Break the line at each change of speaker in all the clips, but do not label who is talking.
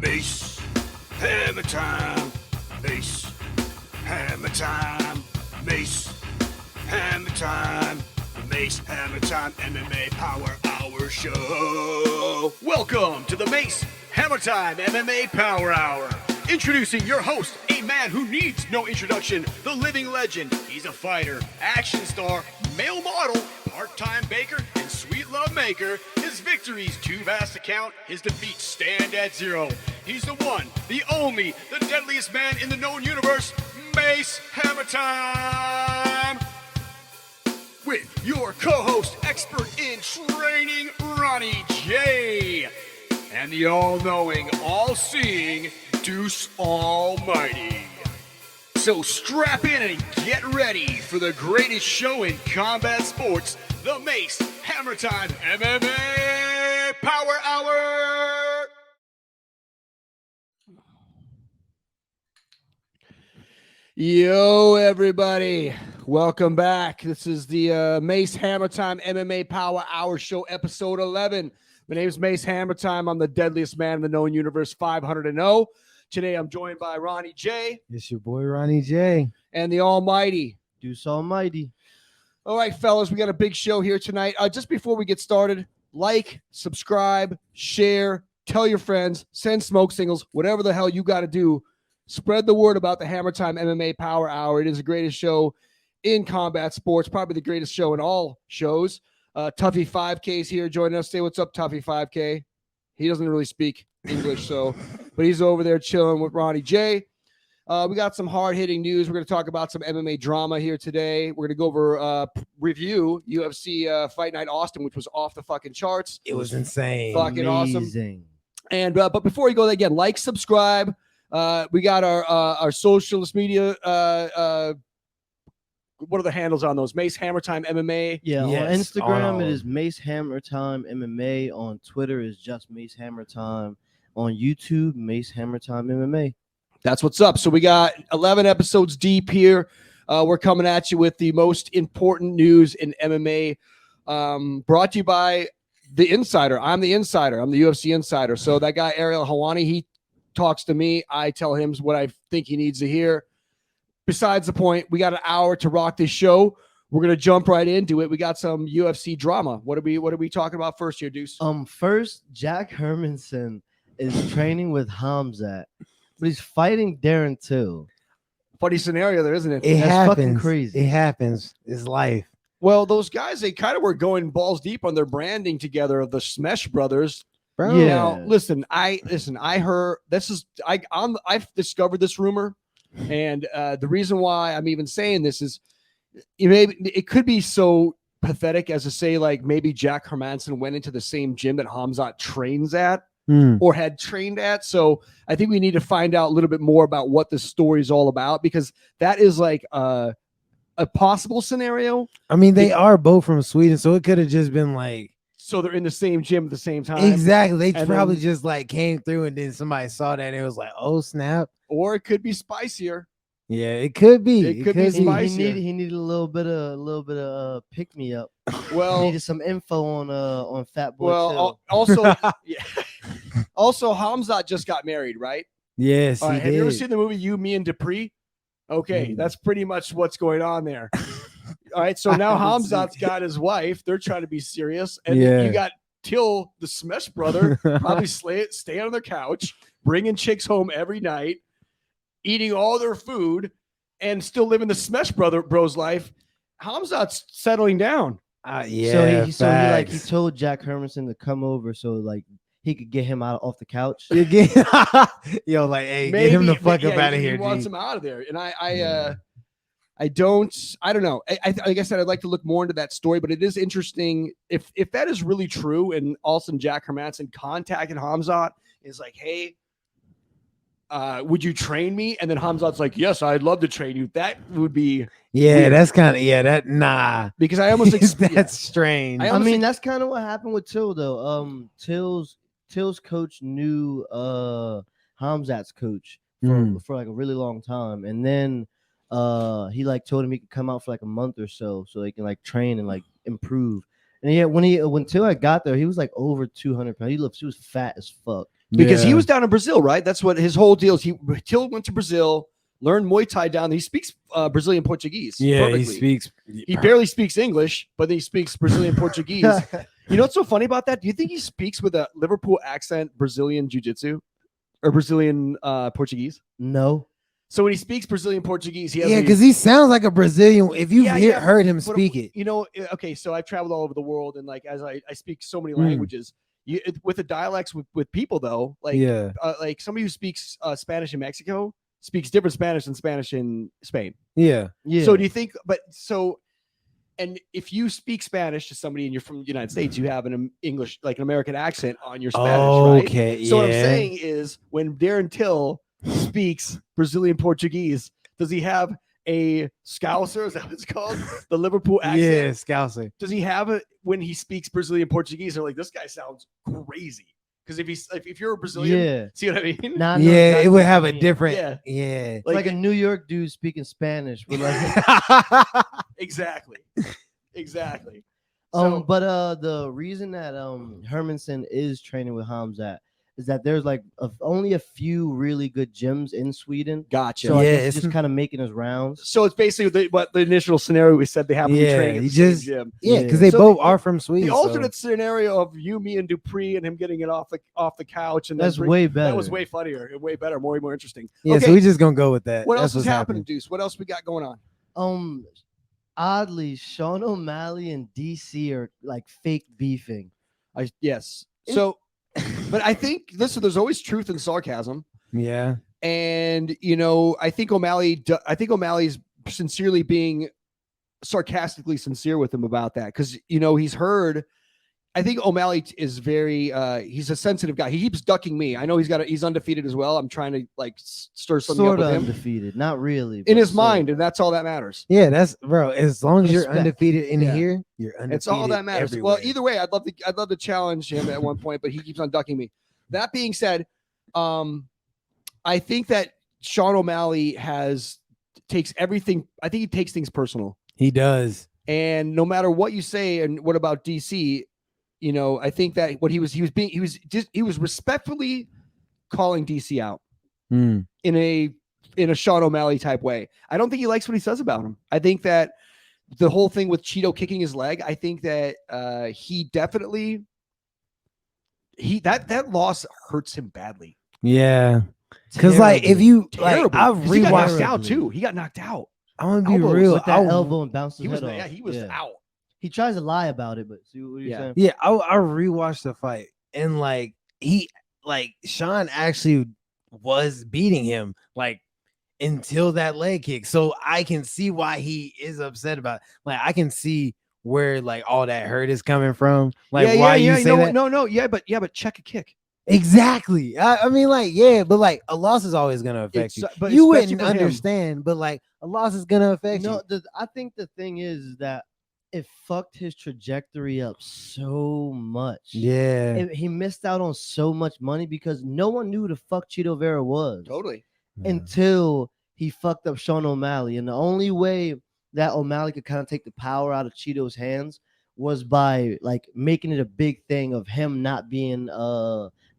Mace Hammertime. Mace Hammertime. Mace Hammertime. The Mace Hammertime MMA Power Hour Show.
Welcome to the Mace Hammertime MMA Power Hour. Introducing your host, a man who needs no introduction, the living legend. He's a fighter, action star, male model, part-time baker, and sweet love maker. His victories too vast to count, his defeats stand at zero. He's the one, the only, the deadliest man in the known universe, Mace Hammertime. With your co-host, expert in training, Ronnie J. And the all-knowing, all-seeing Deuce Almighty. So strap in and get ready for the greatest show in combat sports, the Mace Hammertime MMA Power Hour. Yo, everybody. Welcome back. This is the Mace Hammertime MMA Power Hour Show, episode 11. My name is Mace Hammertime. I'm the deadliest man in the known universe, 500-0. Today, I'm joined by Ronnie J.
It's your boy, Ronnie J.
And the almighty
Deuce Almighty.
All right, fellas, we got a big show here tonight. Just before we get started, like, subscribe, share, tell your friends, send smoke signals, whatever the hell you got to do. Spread the word about the Hammertime MMA Power Hour. It is the greatest show in combat sports, probably the greatest show in all shows. Tuffy 5K's here joining us. Say what's up, Tuffy 5K. He doesn't really speak English, but he's over there chilling with Ronnie J. We got some hard-hitting news. We're going to talk about some MMA drama here today. We're going to go over review UFC Fight Night Austin, which was off the fucking charts.
It was insane.
Fucking
Amazing.
awesome. And but before we go there, again, like, subscribe. We got our social media. What are the handles on those? Mace Hammertime MMA.
Yeah,
Yes.
on Instagram, it is Mace Hammertime MMA. On Twitter, is just Mace Hammertime. On YouTube, Mace Hammertime MMA.
That's what's up. So we got 11 episodes deep here. We're coming at you with the most important news in MMA. Brought to you by The Insider. I'm The Insider. I'm the UFC Insider. So that guy, Ariel Hawani, he talks to me. I tell him what I think he needs to hear. Besides the point, we got an hour to rock this show. We're gonna jump right into it. We got some UFC drama. What are we talking about first here, Deuce?
First, Jack Hermanson is training with Hamzat, but he's fighting Darren Till.
Funny scenario there, isn't it?
That's fucking crazy.
It happens. It's life.
Well, those guys, they kind of were going balls deep on their branding together of the Smesh brothers.
Bro.
Yeah.
Now, listen. I heard I've discovered this rumor, and the reason why I'm even saying this is, maybe it could be so pathetic as to say, like, maybe Jack Hermanson went into the same gym that Hamzat trains at or had trained at. So I think we need to find out a little bit more about what this story is all about, because that is like a possible scenario.
I mean, they are both from Sweden, so it could have just been like,
So they're in the same gym at the same time.
exactly. They
And
probably
then-
just like came through, and then somebody saw that and it was like, oh snap.
Or it could be spicier.
Yeah, it could be.
It could be
He
spicy.
needed a little bit of pick me up.
Well,
Needed some info on Fat Boy.
well,
Till.
also, yeah. Also, Hamzat just got married, right?
Yes,
All right,
he
have you ever
did.
seen the movie You, Me, and Dupree? Okay, that's pretty much what's going on there. All right, so now
haven't seen
Hamzat's
it.
got his wife. They're trying to be serious, and then
Yeah.
you got Till, the Smesh brother, probably stay on their couch, bringing chicks home every night, eating all their food, and still living the Smesh bro's life. Hamzat's settling down.
Yeah,
so he
facts.
told Jack Hermanson to come over so like he could get him out off the couch.
You get- Yo, like, hey, get him the fuck up out of here,
He wants
G.
him out of there, and
Yeah.
I don't know. Like I said, I'd like to look more into that story, but it is interesting if that is really true. And also Jack Hermanson contacted Hamzat, is like, hey, would you train me? And then Hamzat's like, yes, I'd love to train you. That would be
Yeah,
weird.
that's kind of nah.
because I almost
That's strange.
I
I
almost
mean,
think-
that's kind of what happened with Till though. Till's coach knew Hamzat's coach for like a really long time, and then he like told him he could come out for like a month or so he can like train and like improve. And yeah, when Till had got there, he was like over 200 pounds. He was fat as fuck.
because he was down in Brazil, right? That's what his whole deal is. Till went to Brazil, learned Muay Thai down there. He speaks Brazilian Portuguese.
Yeah,
perfectly.
he speaks.
He barely speaks English, but he speaks Brazilian Portuguese. You know what's so funny about that? Do you think he speaks with a Liverpool accent Brazilian jiu-jitsu or Brazilian Portuguese?
No.
So when he speaks Brazilian Portuguese, he has
because he sounds like a Brazilian. If you've heard him
but,
speak it,
you know, okay. So I've traveled all over the world, and like as I speak so many
Mm.
languages. With the dialects with people though, like like somebody who speaks Spanish in Mexico speaks different Spanish than Spanish in Spain.
Yeah.
So do you think? And if you speak Spanish to somebody and you're from the United States, you have an English, like an American accent on your Spanish, right?
Okay.
So what I'm saying is, when Darren Till speaks Brazilian Portuguese, does he have a Scouser? Is that what it's called? The Liverpool accent?
Yeah, Scouser.
Does he have it when he speaks Brazilian Portuguese? They're like, this guy sounds crazy. Because if you're a Brazilian, see what I mean?
Nah,
yeah,
exactly
it would have
what
a
you mean.
different.
Yeah.
Like a New York dude speaking Spanish. With like,
exactly. So,
but the reason that Hermanson is training with Hamzat is that there's like only a few really good gyms in Sweden.
Gotcha.
So I guess
it's
he's just kind of making his rounds.
So it's basically what the initial scenario we said they have to be training at the same gym.
Yeah, because they
So
both are from Sweden.
The alternate scenario of you, me, and Dupree and him getting it off the couch, and
that's way better.
That was way funnier, way better, more interesting.
Yeah, so we're just gonna go with that.
What else is happening, Deuce? What else we got going on?
Oddly, Sean O'Malley and DC are like fake beefing.
Yes. So, but I think there's always truth in sarcasm.
Yeah.
And I think O'Malley's sincerely being sarcastically sincere with him about that, because he's heard. I think O'Malley is very he's a sensitive guy. He keeps ducking me. I know he's undefeated as well. I'm trying to like stir something up with him.
Undefeated, not really.
In his mind, and that's all that matters.
Yeah, that's bro. As long as you're undefeated in here, you're undefeated.
It's all that matters.
Everywhere.
Well, either way, I'd love to challenge him at one point, but he keeps on ducking me. That being said, I think that Sean O'Malley takes everything. I think he takes things personal.
He does.
And no matter what you say, and what about DC, I think that what he was respectfully calling DC out in a Sean O'Malley type way. I don't think he likes what he says about him. I think that the whole thing with Cheeto kicking his leg, I think that he definitely that loss hurts him badly.
Yeah. Because like if you like, I've rewatched.
He got knocked out too. He got knocked out.
I'm gonna be real.
With that elbow and bounced his head off.
Yeah, he was out.
He tries to lie about it, but see what you're saying?
Yeah, I rewatched the fight, and like Sean actually was beating him like until that leg kick. So I can see why he is upset about it. Like I can see where like all that hurt is coming from. Like why you say that?
No, but check a kick.
Exactly. I mean, like, yeah, but like a loss is always gonna affect you. But you wouldn't understand, but like a loss is gonna affect you.
I think the thing is that it fucked his trajectory up so much.
Yeah.
He missed out on so much money because no one knew who the fuck Cheeto Vera was.
Totally.
Until he fucked up Sean O'Malley. And the only way that O'Malley could kind of take the power out of Cheeto's hands was by like making it a big thing of him not being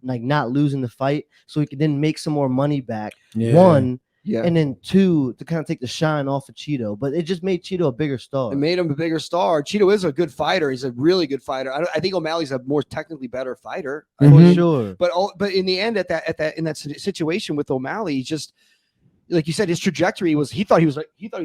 like not losing the fight, so he could then make some more money back.
Yeah.
One.
Yeah.
And then two, to kind of take the shine off of Cheeto. But it just made Cheeto a bigger star.
It made him a bigger star. Cheeto is a good fighter. He's a really good fighter. I think O'Malley's a more technically better fighter.
For sure.
But in the end, in that situation with O'Malley, he just, like you said, his trajectory was he thought he was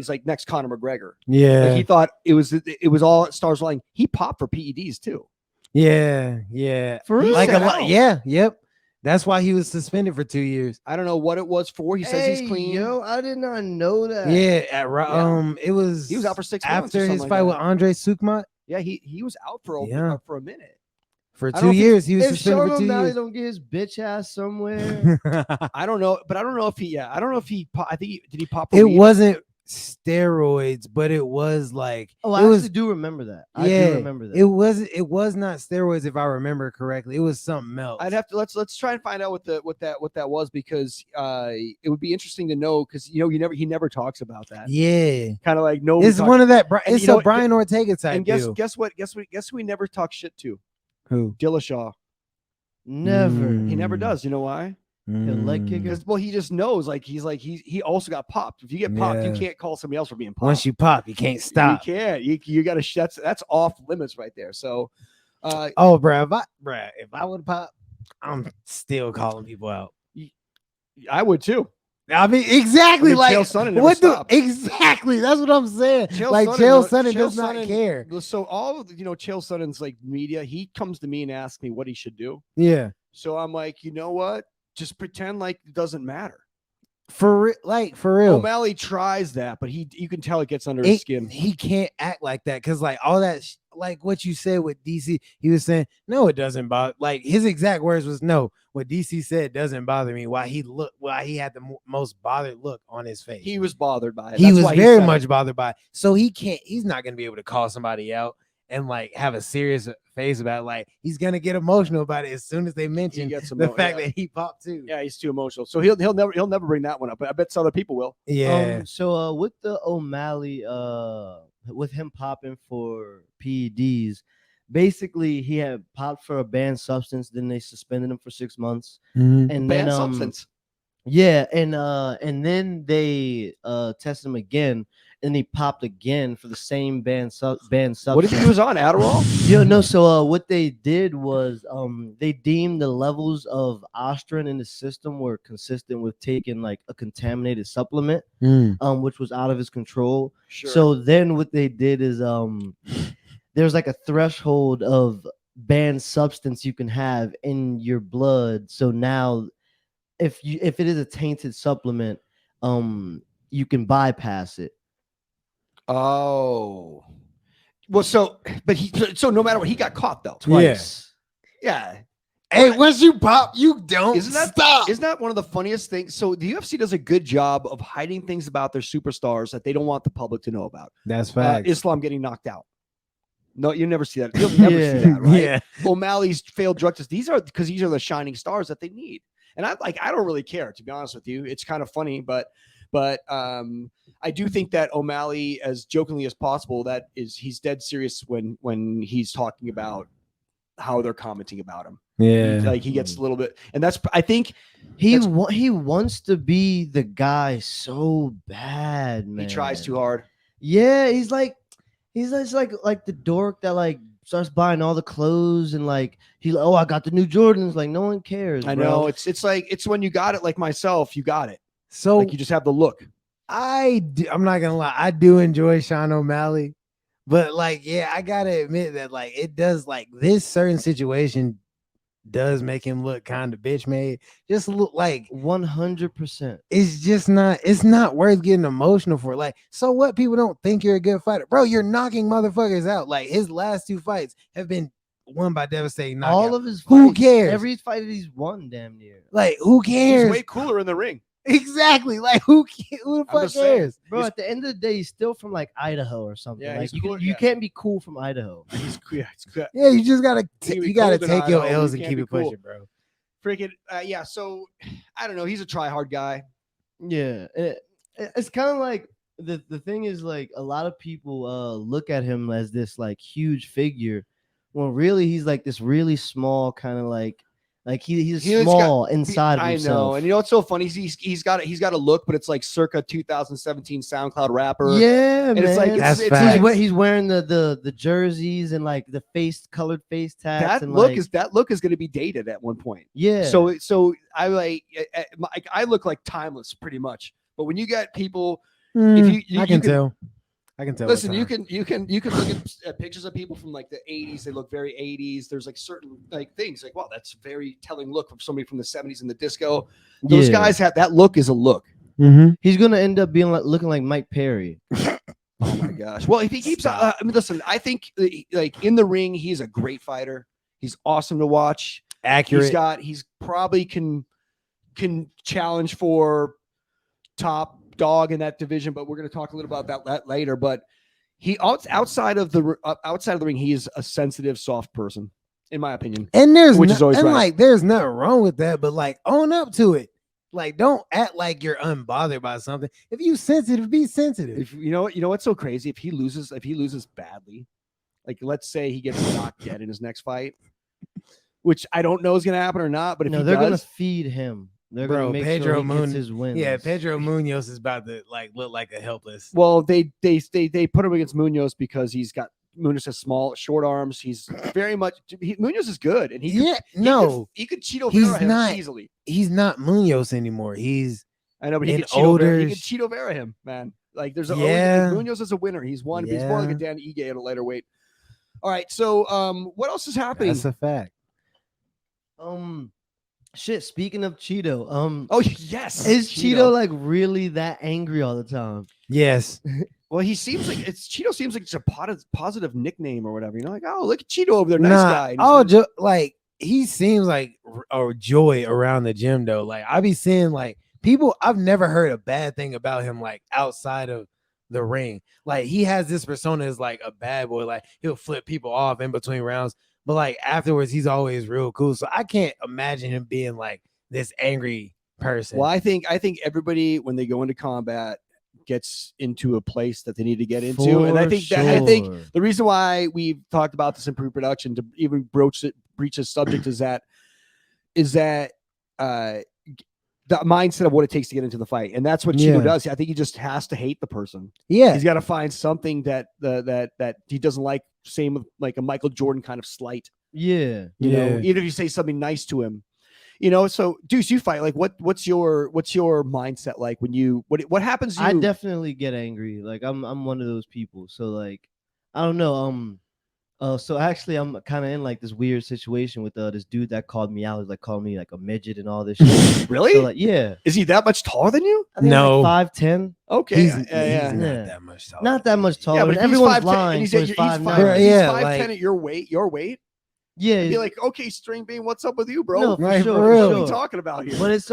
like next Conor McGregor.
Yeah.
Like he thought it was all stars lying. He popped for PEDs too.
Yeah. Yeah.
For real?
Like a lot. Yeah. Yep. That's why he was suspended for 2 years.
I don't know what it was for. He says he's clean.
Yo, I did not know that.
Yeah, it was.
He was out for 6 months
after his fight with Andre Sukmat.
Yeah, he was out for a minute.
For 2 years, he was
if
suspended for 2 years.
Don't get his bitch ass somewhere.
I don't know, but I don't know if he. I don't know if he. I think did he pop?
It wasn't steroids, but it was like.
Oh, I actually do remember that. I do remember that.
It was not steroids if I remember correctly. It was something else.
I'd have to let's try and find out what that was, because it would be interesting to know, because he never talks about that.
Yeah,
kind of like no.
It's one of that. It's a Brian Ortega type.
And guess what? Guess who we never talk shit to?
Who?
Dillashaw.
Never.
He never does. You know why?
He'll leg kick
Because
her.
well, he just knows. He also got popped. If you get popped, you
Yeah.
can't call somebody else for being popped.
Once you pop, you can't stop.
You can't. You got to. That's off limits right there. So,
Oh, bro, if I would pop, I'm still calling people out.
I would too.
I mean, exactly.
I mean,
like
Chael Sonnen never
what?
stopped.
Exactly. That's what I'm saying.
Chael
Like
Sonnen,
Chael
no-
Sonnen
Chael
does not
Sonnen-
care.
So all of Chael Sonnen's like media. He comes to me and asks me what he should do.
Yeah,
So I'm like, you know what? Just pretend like it doesn't matter.
for real.
O'Malley tries that, but you can tell it gets under his skin.
He can't act like that because like all that like what you said with DC, he was saying no, it doesn't bother. Like his exact words was no. What DC said doesn't bother me. Why he had the most bothered look on his face.
He was bothered by it.
He
That's
was
why
very
said
much
it.
bothered by it. So he's not gonna be able to call somebody out and like have a serious face about it. Like he's gonna get emotional about it as soon as they mention
gets
the fact
yeah.
that he popped too.
Yeah, he's too emotional. So he'll never bring that one up. But I bet some other people will.
Yeah.
So with the O'Malley, with him popping for PEDs, basically he had popped for a banned substance. Then they suspended him for 6 months, and
Banned
then
substance.
yeah, and then they tested him again, and he popped again for the same banned substance.
What did he was on Adderall?
No. So what they did was they deemed the levels of ostrin in the system were consistent with taking like a contaminated supplement, which was out of his control.
Sure.
So then what they did is there's like a threshold of banned substance you can have in your blood. So now if it is a tainted supplement, you can bypass it.
Oh. Well, so no matter what, he got caught though.
Twice.
Yeah.
Hey, once you pop, you don't
Isn't that one of the funniest things? So the UFC does a good job of hiding things about their superstars that they don't want the public to know about.
That's facts.
Islam getting knocked out. No, you never see that. You'll never see that, right?
Yeah.
O'Malley's failed drug tests. These are the shining stars that they need. And I don't really care, to be honest with you. It's kind of funny, but I do think that O'Malley, as jokingly as possible, he's dead serious when he's talking about how they're commenting about him.
Yeah.
He gets a little bit, and I think
he wants to be the guy so bad, man.
he tries too hard.
Yeah, he's like the dork that like starts buying all the clothes and like I got the new Jordans. Like no one cares.
I
bro.
know it's when you got it, like myself, you got it.
So
Like you just have the look.
I'm not gonna lie, I do enjoy Sean O'Malley, but like, yeah, I gotta admit that like it does like this certain situation does make him look kind of bitch made. Just look like
100%.
it's not worth getting emotional for. Like, so what? People don't think you're a good fighter, bro. You're knocking motherfuckers out. Like his last 2 fights have been won by devastating knockout.
All of his fights,
Who cares?
Every fight he's won, damn near.
Like, who cares?
He's way cooler in the ring.
Exactly. Like, who the fuck
just saying.
cares?
Bro, at the end of the day, he's still from like Idaho or something.
Yeah,
like
he's cool,
you
yeah.
can't be cool from Idaho.
He's yeah, it's good.
Yeah, you just gotta
You be
you gotta
cold in
take your
Idaho,
L's
you
and
can't
keep
be
it
cool.
pushing, bro.
Freaking yeah. So I don't know. He's a try hard guy.
Yeah, it's kind of like the thing is like a lot of people look at him as this like huge figure, when really he's like this really small kind of like he's small inside of himself.
I know, and you know what's so funny? He's got a look, but it's like circa 2017 SoundCloud rapper.
Yeah,
and
man.
it's like
That's
it's
facts.
like,
He's wearing the jerseys and like the colored face tats.
that
and
look
like,
is going to be dated at one point.
yeah.
So I I look like timeless pretty much. But when you get people,
I can tell. I can tell.
listen, you can look at pictures of people from like the 80s. They look very 80s. There's like certain like things like, wow, that's a very telling look from somebody from the 70s in the disco. Those guys have that look is a look.
He's gonna end up being looking like Mike Perry.
Oh my gosh. Well, if he keeps, I mean, listen, I think like in the ring, he's a great fighter. He's awesome to watch.
Accurate.
He's probably can challenge for top dog in that division, but we're going to talk a little about that later. But he outside of the ring, he is a sensitive, soft person, in my opinion.
And
which is always right.
like there's nothing wrong with that, but like own up to it. Like don't act like you're unbothered by something. If you sensitive, be sensitive.
If you know what's so crazy? If he loses badly, like let's say he gets knocked dead in his next fight, which I don't know is going to happen or not. But if
No,
he
they're gonna
does,
feed him. They're
Bro,
gonna make
Pedro
sure he
Moon-
gets his wins.
Yeah, Pedro Munoz is about to like look like a helpless.
well, they put him against Munoz because Munoz has short arms. He's very much Munoz is good, and he could Cheeto
he's
Vera him
not.
easily.
He's not Munoz anymore. He's
I know, but he
an
could Cheeto Vera. He
older
could Cheeto Vera him, man. Like there's
Yeah.
Munoz is a winner. He's won. He's more like a Dan Ige at a lighter weight. All right, so what else is happening?
that's a fact.
Shit. Speaking of Cheeto,
Oh yes,
is Cheeto like really that angry all the time?
Yes.
Well, he seems like Cheeto seems like it's a positive nickname or whatever. You know, like oh look at Cheeto over there, nice guy. And he's like,
Like he seems like a joy around the gym though. Like I be seeing like people. I've never heard a bad thing about him like outside of the ring. Like he has this persona as like a bad boy. Like he'll flip people off in between rounds, but like afterwards he's always real cool. So I can't imagine him being like this angry person.
well, I think everybody when they go into combat gets into a place that they need to get into, and I think the reason why we've talked about this in pre-production to even breach this subject is that the mindset of what it takes to get into the fight, and that's what Cheeto does. I think he just has to hate the person.
Yeah,
he's got to find something that he doesn't like. Same with like a Michael Jordan kind of slight.
Yeah,
you know, even if you say something nice to him, you know. So, Deuce, you fight like what's your mindset like when you what happens? To you?
I definitely get angry. Like I'm one of those people. So like I don't know. So actually, I'm kind of in like this weird situation with this dude that called me out. He's like calling me like a midget and all this shit.
Really?
So, like, yeah.
Is he that much taller than you?
I think
No.
like 5'10".
Okay,
he's
yeah.
not
Yeah.
that much taller.
Not that much taller.
Yeah, but if
everyone's
he's 5'10",
lying.
and he's
so
at
he's
your-
5'9".
he's
Yeah,
5'10"
like-
at your weight.
Yeah,
Be like, okay, String Bean, what's up with you, bro?
No, for
Right,
sure,
for
for
real.
What are we
sure.
talking about here?
But it's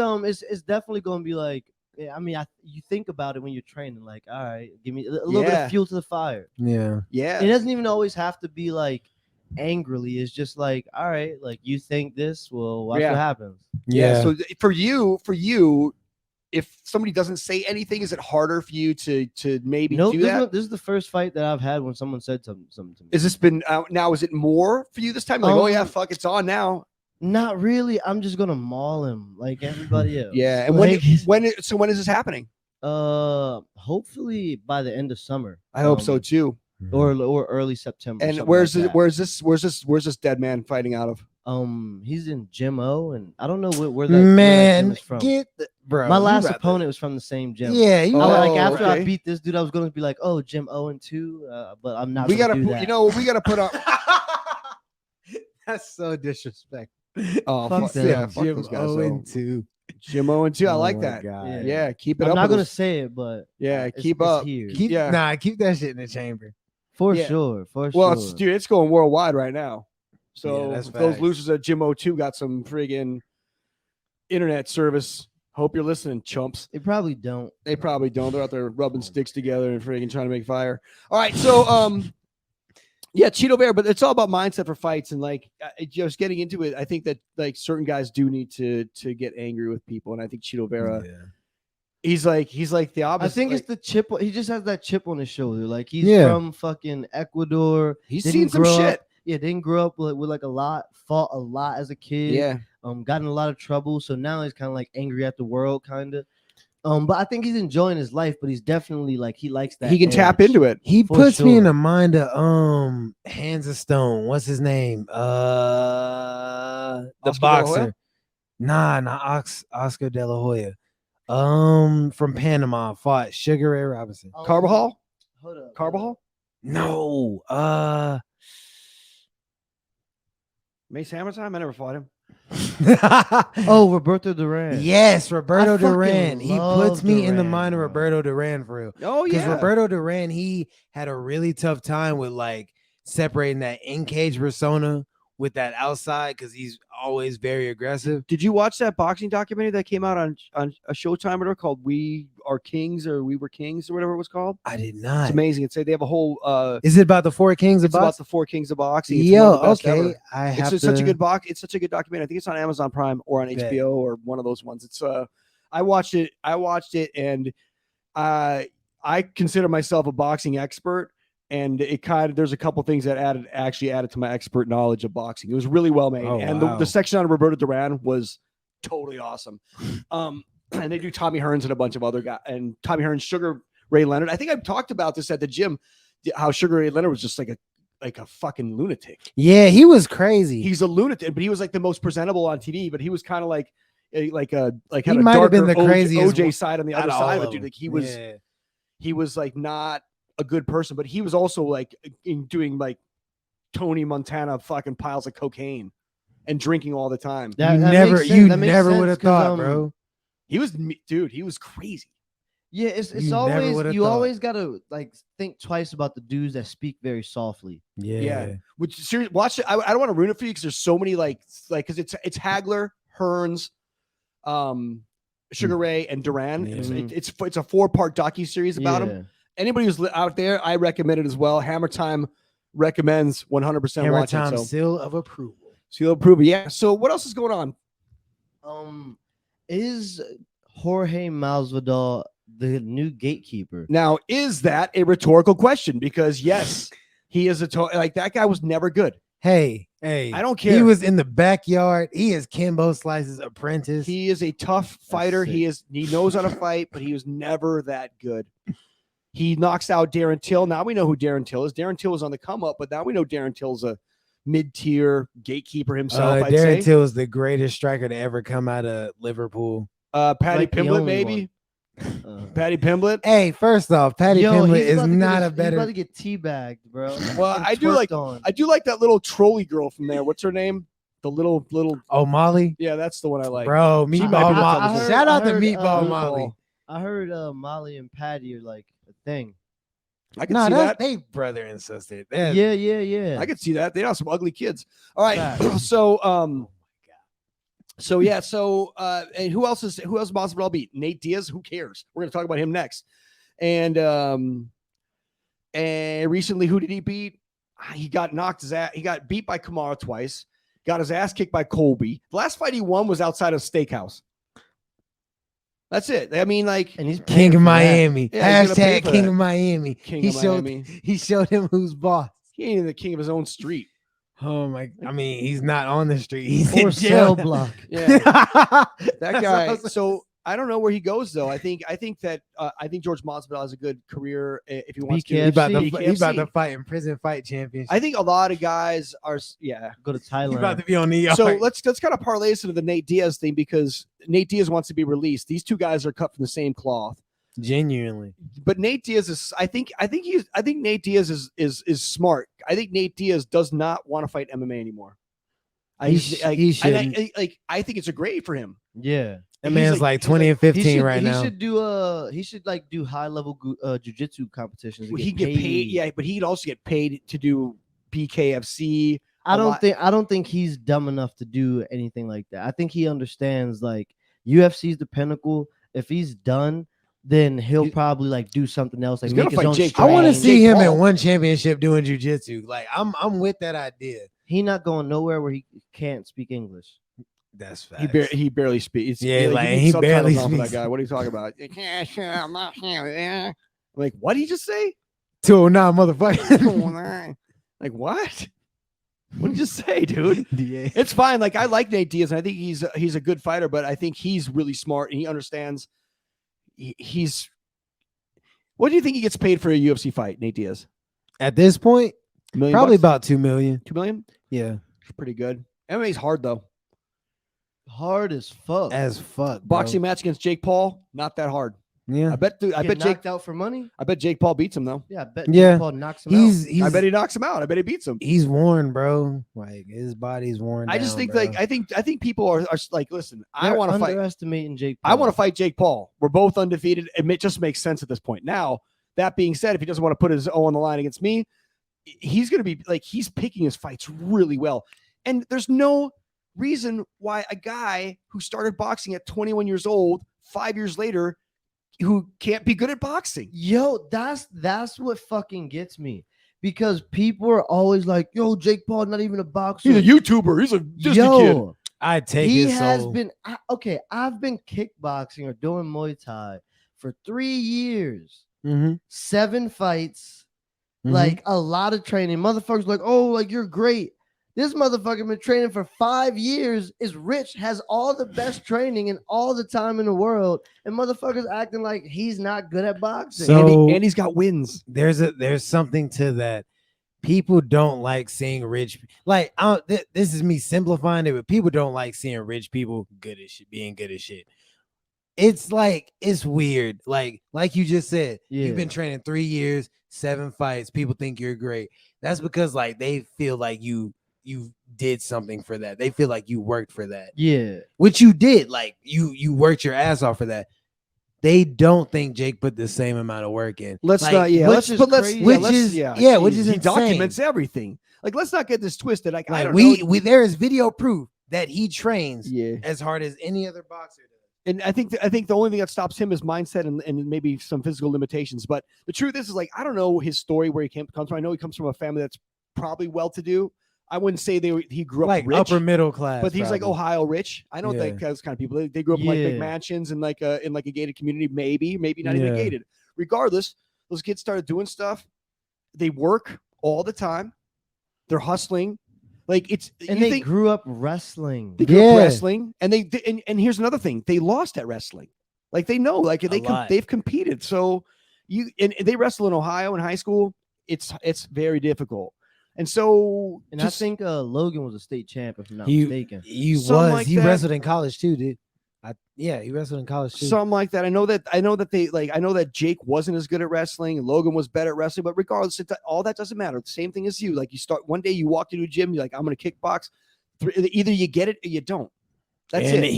definitely gonna be like, yeah, I mean, you think about it when you're training, like, all right, give me a little bit
Yeah.
of fuel to the fire.
Yeah.
Yeah,
It doesn't even always have to be like angrily. It's just like, all right, like you think this, well, watch
Yeah.
what happens.
yeah. So for you, if somebody doesn't say anything, is it harder for you to maybe
Nope,
do
this,
that?
this is the first fight that I've had when someone said something to me.
Is this been out now? Is it more for you this time? Like, oh yeah, fuck, it's on now.
Not really. I'm just gonna maul him like everybody else.
Yeah, and
Like,
when is this happening?
hopefully by the end of summer.
I hope so too.
Or early September.
And
something
where's
like
this
that.
where's this dead man fighting out of?
He's in Gym O, and I don't know where that gym
Man,
is from.
get the, bro.
My
you
last
about to-
opponent was from the same gym.
Yeah, you
Oh,
Like
about-
after I
okay.
beat this dude, I was going to be like, "Oh, Gym 0-2," but I'm not.
We
gonna
gotta,
do that.
you know, we gotta put up.
That's so disrespectful.
Oh,
Fuck
fuck,
them.
yeah, fuck
Jim
those guys.
0-2.
Jim 0-2. I
Oh
like
my
that.
God.
Yeah, keep it
I'm
up.
not
with
going to
us.
say it, but
Yeah,
it's-
keep
it's
up.
here.
Keep keep that shit in the chamber.
For
Yeah.
sure.
Well,
sure.
dude, it's going worldwide right now. So
Yeah, that's
if those
facts.
losers at Jim 0-2 got some friggin' internet service. Hope you're listening, chumps.
They probably don't.
They probably don't. They're out there rubbing sticks together and friggin' trying to make fire. All right, so yeah, Cheeto Bear, but it's all about mindset for fights and like just getting into it. I think that like certain guys do need to get angry with people, and I think Cheeto Vera, he's like the opposite.
I think
like,
it's the chip. He just has that chip on his shoulder. Like he's
Yeah.
from fucking Ecuador.
he's
Didn't
seen some
grow
shit.
up- Yeah, didn't grow up with like a lot. Fought a lot as a kid.
Yeah,
Got in a lot of trouble. So now he's kind of like angry at the world, kind of. But I think he's enjoying his life. But he's definitely like he likes that.
he can tap
edge.
into it.
He
For
puts me in
sure.
the mind of Hands of Stone. What's his name? The
Oscar De La
boxer.
Hoya?
Nah, Oscar De La Hoya. From Panama, fought Sugar Ray Robinson.
Carbajal,
Hold up.
Carbajal,
No,
Mace Hammertime. I never fought him.
Oh, Roberto Duran.
yes, Roberto
I fucking
Duran. He
love
puts me in the
Duran,
mind of
bro.
Roberto Duran for real.
Oh
Because
yeah,
Roberto Duran, he had a really tough time with like separating that in-cage persona with that outside because he's always very aggressive.
Did you watch that boxing documentary that came out on a Showtime or called "We Are Kings" or "We Were Kings" or whatever it was called?
I did
It's
not.
amazing. It's they have a whole.
Is it about the four kings of
It's about
boxing?
the four kings of boxing. It's
Yo,
one of the best
okay.
ever.
I
It's
have
just
to.
such a good It's such a good documentary. I think it's on Amazon Prime or on
Bet.
HBO or one of those ones. It's I watched it, and I consider myself a boxing expert. and it kind of there's a couple things that actually added to my expert knowledge of boxing. It was really well made,
Oh,
and
wow.
the section on Roberto Duran was totally awesome. And they do Tommy Hearns and a bunch of other guys, and Tommy Hearns, Sugar Ray Leonard. I think I've talked about this at the gym, how Sugar Ray Leonard was just like a fucking lunatic.
Yeah, he was crazy.
He's a lunatic, but he was like the most presentable on TV. But he was kind of like had
He
a
might have been
darker
the craziest
OJ side on the other
out of
side
all
of it,
of
dude.
them.
Like he was,
Yeah.
he was like not a good person, but he was also like doing like Tony Montana fucking piles of cocaine and drinking all the time.
That
never,
makes sense.
you
That makes
never
sense
would have
'cause,
thought, bro.
He was, dude, he was crazy.
Yeah, it's
You never
always
would've
you
thought.
always gotta like think twice about the dudes that speak very softly.
Yeah.
Which seriously, watch it. I don't want to ruin it for you because there's so many because it's Hagler, Hearns, Sugar Ray, and Duran.
Yeah.
It's a 4-part docu-series about him. Anybody who's out there, I recommend it as well. Hammertime recommends 100%
Hammer
watch
time
it. So
seal of approval.
seal of approval. Yeah. So what else is going on?
Is Jorge Masvidal the new gatekeeper?
Now, is that a rhetorical question? Because yes, he is like that guy was never good.
Hey,
I don't care.
He was in the backyard. He is Kimbo Slice's apprentice.
He is a tough fighter.
sick.
He knows how to fight, but he was never that good. He knocks out Darren Till. Now we know who Darren Till is. Darren Till was on the come up, but now we know Darren Till's a mid-tier gatekeeper himself. I'd
Darren
say.
Till is the greatest striker to ever come out of Liverpool.
Patty
Like the
Pimblett,
only
maybe.
one.
Patty Pimblett.
Hey, first off, Patty Pimblett
he's
is
about to
not a
He's about
better.
to get teabagged, bro.
Well,
And
I do like
twerked on.
I do like that little trolley girl from there. What's her name? The little.
Oh, Molly,
Yeah, that's the one I like.
bro,
She might
Meatball
be the
Molly.
toughest one.
Shout out
I
to
heard,
Meatball
uh,
Molly.
I heard Molly and Patty are like a thing.
I can
No,
see
that's
that.
they brother and sister.
Yeah.
I could see that. They are some ugly kids. All right.
Facts.
So and who else Masvidal beat? Nate Diaz. Who cares? We're gonna talk about him next. And recently, who did he beat? He got knocked his ass. He got beat by Kamara twice. Got his ass kicked by Colby. The last fight he won was outside of Steakhouse. That's it. I mean, like
And he's
King of
paying for that.
Miami.
Yeah, he's gonna pay
Hashtag
for
King
that.
of Miami.
King
he
of
showed
Miami.
he showed him who's boss.
He ain't even the king of his own street.
Oh my! I mean, he's not on the street. He's
Or
in
cell
jail.
block.
Yeah, that
That's
guy.
what I was-
So I don't know where he goes though. I think George Masvidal has a good career if he wants to.
BKFC.
He about to
BKFC.
he about to fight in prison fight championship.
I think a lot of guys are. Yeah.
Go to
He's about
Thailand.
to be on the yard.
So let's kind of parlay this into the Nate Diaz thing because Nate Diaz wants to be released. These two guys are cut from the same cloth.
genuinely.
But Nate Diaz is. I think Nate Diaz is smart. I think Nate Diaz does not want to fight MMA anymore.
He shouldn't.
I think it's a great for him.
Yeah.
That
he's
man's like
he's
20 and 15
he should,
right now.
He should like do high level jujitsu competitions. and
He get paid. Yeah, but he'd also get paid to do BKFC.
I
lot.
don't think he's dumb enough to do anything like that. I think he understands like UFC's the pinnacle. If he's done, then he'll probably like do something else. Like
He's gonna
make his
fight
own
Jake
I want to
Jake
see him
Paul.
in one championship doing jujitsu. Like I'm with that idea.
He not going nowhere where he can't speak English.
That's facts.
He barely speaks.
Yeah, like,
needs
he
subtitles
barely
on for that
speaks.
guy. What are you talking about? I'm not here. Like, what did he just say?
209 motherfucker.
Like, what? What did you say, dude?
DA.
It's fine. Like, I like Nate Diaz, and I think he's a good fighter, but I think he's really smart and he understands. He's. What do you think he gets paid for a UFC fight, Nate Diaz?
At this point,
$1 million
probably
bucks?
about 2 million.
2 million.
Yeah,
It's pretty good. MMA's hard though.
Hard as fuck.
as fuck. Bro.
Boxing match against Jake Paul, not that hard.
Yeah,
I bet
Get
Jake
knocked out for money.
I bet Jake Paul beats him though.
Yeah, I bet
Yeah.
Jake Paul knocks him
he's
I bet he knocks him out. I bet he beats him.
he's worn, bro. Like his body's worn.
I just
down,
think
bro.
like I think people are like, listen,
out.
I want to fight.
Underestimating Jake Paul.
I want to fight Jake Paul. We're both undefeated. It just makes sense at this point. Now, that being said, if he doesn't want to put his O on the line against me, he's going to be like, he's picking his fights really well. And there's no reason why a guy who started boxing at 21 years old, 5 years later, who can't be good at boxing.
Yo, that's what fucking gets me. Because people are always like, yo, Jake Paul not even a boxer.
He's a YouTuber. He's a Disney kid.
Yo,
I take
he
it.
has
So
been okay. I've been kickboxing or doing Muay Thai for 3 years,
Mhm.
7 fights, like a lot of training. Motherfuckers like, oh, like you're great. This motherfucker been training for 5 years, is rich, has all the best training and all the time in the world, and motherfuckers acting like he's not good at boxing.
So
and he's got wins.
there's something to that. People don't like seeing rich, like this is me simplifying it, but people don't like seeing rich people good at shit, being good at shit. It's like, it's weird. Like you just said, you've been training 3 years, 7 fights. People think you're great. That's because like they feel like you did something for that. They feel like you worked for that.
Yeah,
Which you did. Like you worked your ass off for that. They don't think Jake put the same amount of work in.
Let's
like,
not, yeah.
which
Let's,
is
but let's,
crazy.
yeah,
Which
let's,
is-
yeah,
yeah, which is
he
insane.
documents everything. Like, let's not get this twisted. Like, I
Like
don't
we
know.
there is video proof that he trains
Yeah.
as hard as any other boxer does.
And I think the only thing that stops him is mindset and maybe some physical limitations. But the truth is like, I don't know his story where he comes from. I know he comes from a family that's probably well-to-do. I wouldn't say he grew up
Like
rich,
upper middle class,
but he's like
probably.
Ohio rich. I know
Yeah.
those kind of people. They grew up in like big
Yeah.
mansions and like in a gated community, maybe not even
Yeah.
gated. Regardless, those kids started doing stuff. They work all the time. They're hustling. Like
and they grew up wrestling.
They grew up
Yeah.
wrestling, and and here's another thing: they lost at wrestling. Like they know, like
lot.
they've competed. So and they wrestle in Ohio in high school. It's very difficult, and so
And I think Logan was a state champ, if I'm not
He
mistaken.
Something like
he
that.
wrestled in college too, dude. He wrestled in college too.
something like that. I know that Jake wasn't as good at wrestling, and Logan was better at wrestling. But regardless, all that doesn't matter. The same thing as you. Like you start one day, you walk into a gym, you're like, I'm going to kickbox. Either you get it or you don't. That's
and
it.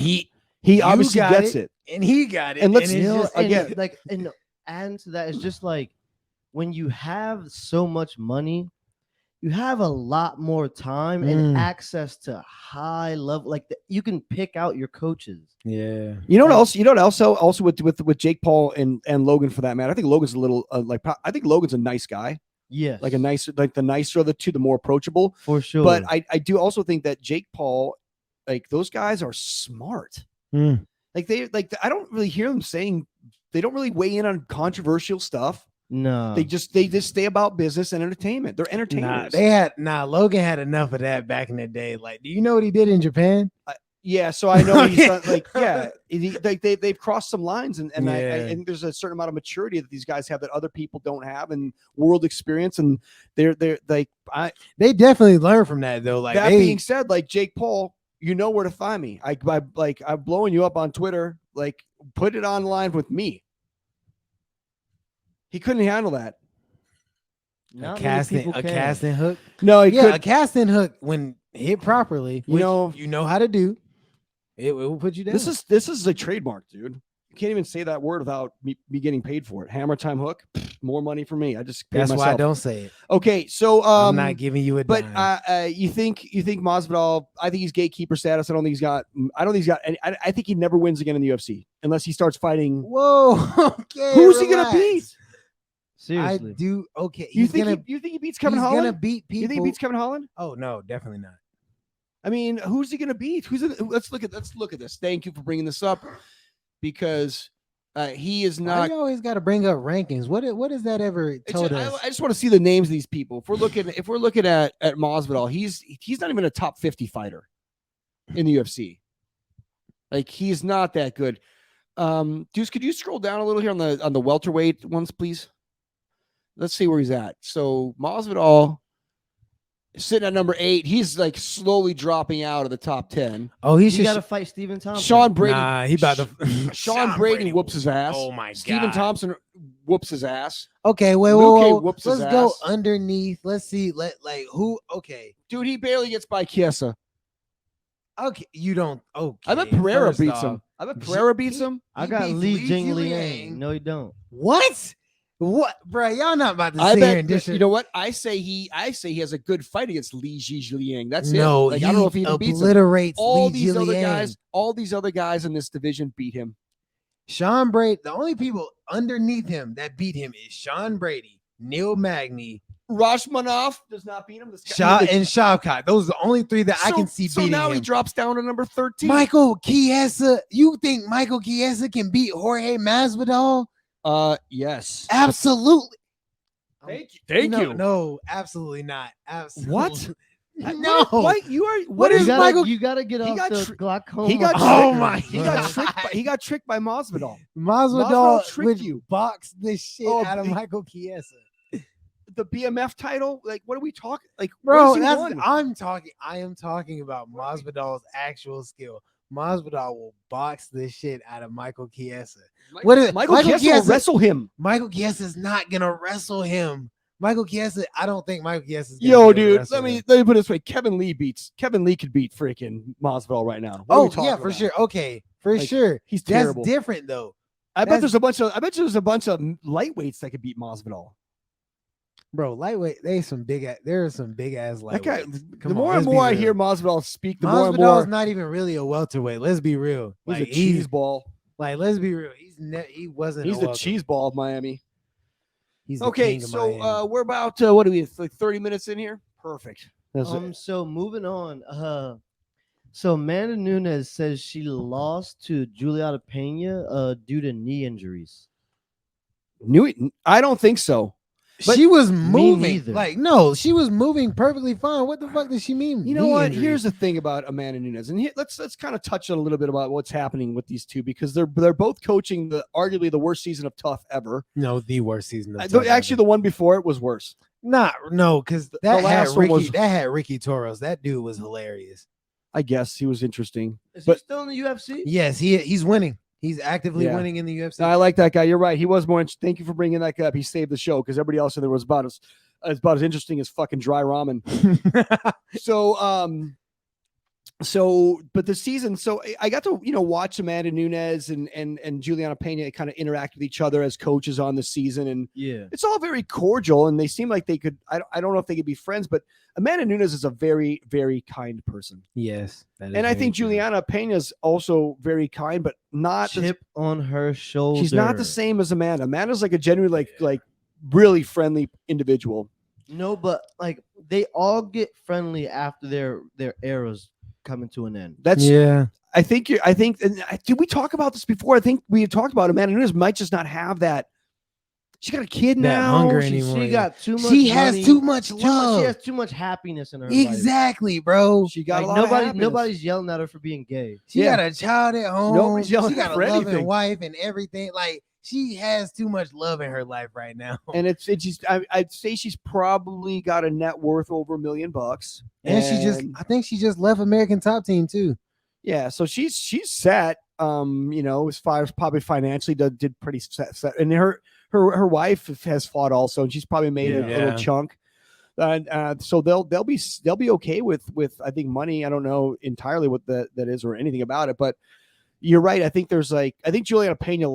He
obviously
got
gets it.
and he got it.
And let's-
it's
You know,
just-
and
again-
like, and adding to that, it's just like when you have so much money, you have a lot more time and access to high level. Like you can pick out your coaches.
yeah.
You know what else? You know what else? Also with Jake Paul and Logan for that matter. I think Logan's a little I think Logan's a nice guy,
Yes,
like the nicer of the two, the more approachable.
for sure.
But I do also think that Jake Paul, like those guys are smart.
Mm.
Like I don't really hear them saying, they don't really weigh in on controversial stuff.
no,
They just stay about business and entertainment. They're entertainers.
Logan had enough of that back in the day. Like, do you know what he did in Japan?
Yeah, so I know he's
Okay.
done, like, yeah, they've crossed some lines, and
Yeah.
I think there's a certain amount of maturity that these guys have that other people don't have, and world experience, and they're like,
They definitely learned from that though. Like
that being said, like Jake Paul, you know where to find me. I'm blowing you up on Twitter, like put it online with me. He couldn't handle that.
a
Not many
casting
people can.
casting hook.
No, he
Yeah, a
could.
casting hook when hit properly,
You
which
know-
you know how to do. It will put you down.
This is a trademark, dude. You can't even say that word without me getting paid for it. Hammertime hook, more money for me. I just paid
That's
myself.
why I don't say it.
Okay, so
I'm not giving you a
but
dime.
you think Masvidal? I think he's gatekeeper status. I don't think he's got. I think he never wins again in the UFC unless he starts fighting.
Whoa, okay.
Who's he gonna
relax.
beat?
Seriously,
I do. Okay,
You
he's
think
gonna
you think he beats Kevin
he's
Holland?
gonna beat people.
You think he beats Kevin Holland?
Oh no, definitely not.
I mean, who's he gonna beat? Let's look at this. Thank you for bringing this up because he is
Why
not.
you always got to bring up rankings? What does that ever
It's
told
just-
us?
I just want to see the names of these people. If we're looking at Masvidal, he's not even a top 50 fighter in the UFC. Like he's not that good. Deuce, could you scroll down a little here on the welterweight ones, please? Let's see where he's at. So Masvidal is sitting at number 8. He's like slowly dropping out of the top 10.
Oh, he
you
should.
got to fight Stephen Thompson.
Sean Brady.
Nah, he about to.
Sean Brady whoops his ass.
Oh my god.
Stephen Thompson whoops his ass.
Okay, wait,
Luke
whoa.
whoops his
Let's go
ass.
underneath. Let's see. Who? Okay,
Dude, he barely gets by Chiesa.
okay. You don't. Okay.
I bet Pereira
first
beats
off,
him. I bet Pereira beats him.
I
he
got
beats
Li
Li
Jingliang.
Liang.
No, you don't.
What? What, bro? Y'all not about to
I
sit here
bet
and dish.
you know what I say. He has a good fight against Li Jingliang. That's
no,
it. Like, I don't know if he even beats him.
obliterates
All
Li
these other
Jingliang.
guys, all these other guys in this division beat him.
Sean Brady. The only people underneath him that beat him is Sean Brady, Neil Magny,
Rashmanov does not beat him.
and Shavkat. Those are the only 3 that I can see
So
beating
now
him.
he drops down to number 13.
Michael Chiesa. You think Michael Chiesa can beat Jorge Masvidal?
Yes.
Absolutely.
Thank you.
No, absolutely not. Absolutely.
What?
No.
What you are?
What
What
is
is
Michael-
You gotta get
he
off
got
the glaucoma.
he got
Oh
triggers,
my
He
bro.
got tricked. He got tricked by Masvidal.
Masvidal
Masvidal tricked
would
you.
box the shit
Oh,
out of
he-
Michael Chiesa.
The BMF title. Like, what are we talking? Like,
Bro,
what has he won?
I am talking about Masvidal's actual skill. Masvidal will box the shit out of Michael Chiesa.
Michael Chiesa will wrestle him.
Michael Chiesa is not gonna wrestle him. Michael Chiesa, I don't think Michael Chiesa is gonna
Yo,
be able to
dude,
wrestle
let me
him.
put it this way: Kevin Lee could beat freaking Masvidal right now. What are we
Oh
talking
yeah, for
about?
sure. Okay, for
Like,
sure.
He's
That's
terrible.
different though.
I bet
that's-
there's a bunch of lightweights that could beat Masvidal.
Bro, lightweight, there are some big ass
That guy.
lightweights.
The more and more I hear Masvidal speak, the more and
Masvidal's
more
not even really a welterweight. Let's be real.
he's
Like
a cheese ball.
Like, let's be real. He wasn't.
He's
a
the
welterweight.
cheese ball of Miami.
He's the
Okay,
king of
so
Miami.
we're about what are we like 30 minutes in here? Perfect. That's it.
So moving on. So Amanda Nunes says she lost to Juliana Pena due to knee injuries.
I don't think so. But
she was
me
moving.
neither.
Like, no, she was moving perfectly fine. What the fuck does she mean?
You know
knee
what?
injuries?
Here's the thing about Amanda Nunes, and let's kind of touch on a little bit about what's happening with these two because they're both coaching arguably the worst season of Tough ever.
no, the worst season of
Actually, the one before it was worse.
no, because that had
last one
Ricky.
was-
That had Ricky Toros. That dude was hilarious.
I guess he was interesting.
Is
But-
he still in the UFC?
Yes, he's winning. He's actively
Yeah.
winning in the UFC.
No, I like that guy. You're right. He was more. Thank you for bringing that guy up. He saved the show because everybody else in there was about as interesting as fucking dry ramen. But the season. So I got to watch Amanda Nunes and Juliana Pena kind of interact with each other as coaches on the season, and
Yeah.
it's all very cordial. And they seem like they could. I don't know if they could be friends, but Amanda Nunes is a very, very kind person,
yes, that is
and I
very
think
true.
Juliana Pena is also very kind, but not.
Chip on her shoulder.
She's not the same as Amanda. Amanda's like a genuinely like really friendly individual.
No, but like they all get friendly after their eras coming to an end.
That's
Yeah,
I think did we talk about this before? I think we had talked about Amanda Nunes might just not have that. She got a kid
That
now.
hunger
She's-
anymore.
She got too much.
she has
money,
too much love.
She has too much happiness in her life.
Exactly, bro.
She got
Like
a lot of happiness.
nobody's yelling at her for being gay.
She
Yeah.
got a child at home.
Nobody's yelling
she got
at
a
her
loving
anything.
wife and everything. Like, she has too much love in her life right now.
And it's just I'd say she's probably got a net worth over $1 million.
And I think she just left American Top Team too.
Yeah, so she's set. As far as probably financially did pretty set. And her wife has fought also, and she's probably made a
Yeah.
little chunk. So they'll be okay with I think money. I don't know entirely what that is or anything about it, but you're right. I think Juliana Pena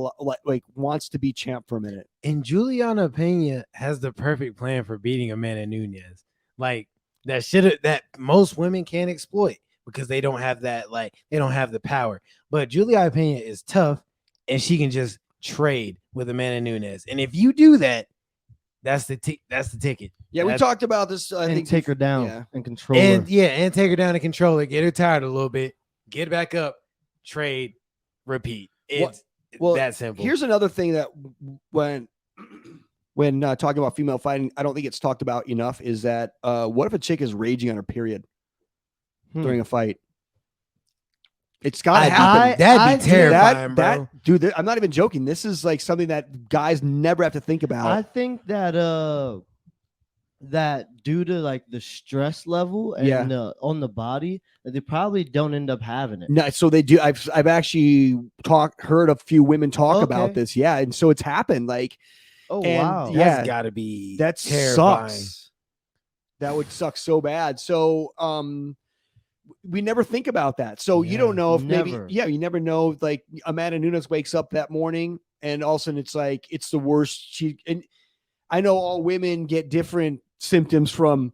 like wants to be champ for a minute.
And Juliana Pena has the perfect plan for beating Amanda Nunes. Like, that most women can't exploit because they don't have that, like, they don't have the power. But Juliana Pena is tough, and she can just trade with Amanda Nunes. And if you do that, that's the ticket.
Yeah, we
That's-
talk about this. I
And
think
take her down
yeah.
and control
And
her.
and take her down and control her, get her tired a little bit, get back up, trade, repeat. It's
well,
that simple.
Here's another thing that when talking about female fighting, I don't think it's talked about enough. Is that what if a chick is raging on her period during a fight? It's got to happen.
That'd be terrifying, bro.
That dude, I'm not even joking. This is like something that guys never have to think about.
I think that that due to like the stress level and
Yeah.
on the body, that they probably don't end up having it.
No, so they do. I've actually heard a few women talk about
Okay.
this. Yeah, and so it's happened. Like,
Oh
and
wow.
yeah.
That's gotta be
that
terrifying.
sucks. That would suck so bad. So, we never think about that. So you don't know if
never.
you never know. Like Amanda Nunes wakes up that morning and all of a sudden it's like, it's the worst. And I know all women get different symptoms from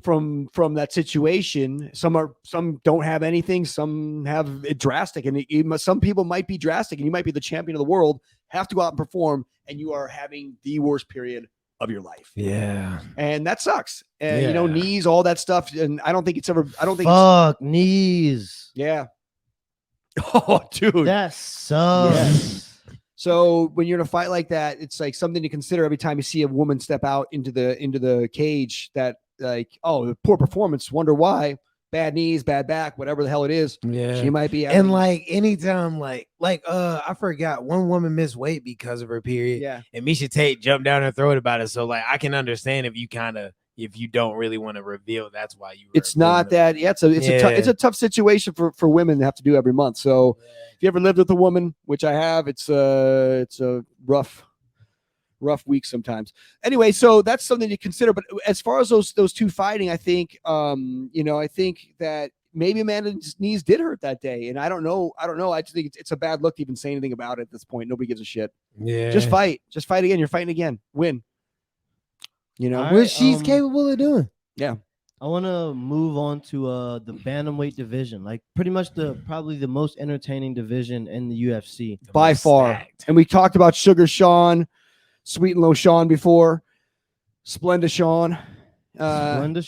that situation. Some don't have anything. Some have it drastic, and some people might be drastic, and you might be the champion of the world, have to go out and perform, and you are having the worst period of your life.
Yeah.
And that sucks. And
Yeah.
knees, all that stuff. And I don't think it's
Fuck knees.
yeah. Oh, dude.
That sucks.
So when you're in a fight like that, it's like something to consider every time you see a woman step out into the cage. That like, oh, the poor performance. Wonder why? Bad knees, bad back, whatever the hell it is.
Yeah.
She might be.
And like anytime, like I forgot one woman missed weight because of her period.
Yeah.
And Misha Tate jumped down her throat about it. So like I can understand if you don't really want to reveal, that's why you.
It's not that. Yeah, it's a tough situation for women to have to do every month. So if you ever lived with a woman, which I have, it's a rough week sometimes. Anyway, so that's something to consider. But as far as those two fighting, I think I think that maybe Amanda's knees did hurt that day, and I don't know. I just think it's a bad look to even say anything about it at this point. Nobody gives a shit.
Yeah,
just fight again. You're fighting again. Win.
What she's capable of doing.
Yeah.
I want to move on to the bantamweight division, like pretty much probably the most entertaining division in the UFC
by far.
Stacked.
And we talked about Sugar Sean, Sweet and Low Sean before, Splenda Sean. Splenda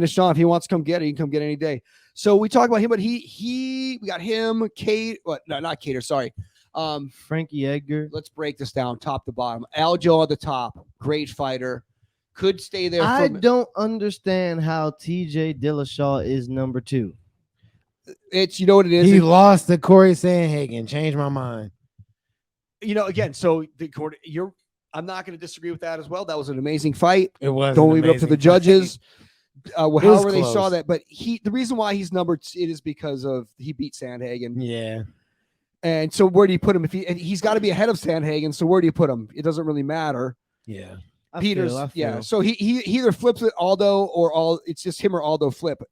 Sean. If he wants to come get it, he can come get it any day. So we talked about him, but we got him, Kate. What? No, not Cater. Sorry.
Frankie Edgar.
Let's break this down top to bottom. Aljo at the top, great fighter. Could stay there.
I don't understand how TJ Dillashaw is number 2.
It's, you know what it is?
He lost to Corey Sandhagen. Changed my mind.
Again, so I'm not going to disagree with that as well. That was an amazing fight.
It was.
Don't leave it up to the judges. However they
close.
saw that, but the reason why he's numbered it is because of he beat Sandhagen.
Yeah.
And so where do you put him? If he's got to be ahead of Sandhagen, so where do you put him? It doesn't really matter.
Yeah.
Peter's,
I feel.
yeah. So he either flips it Aldo or it's just him or Aldo flip.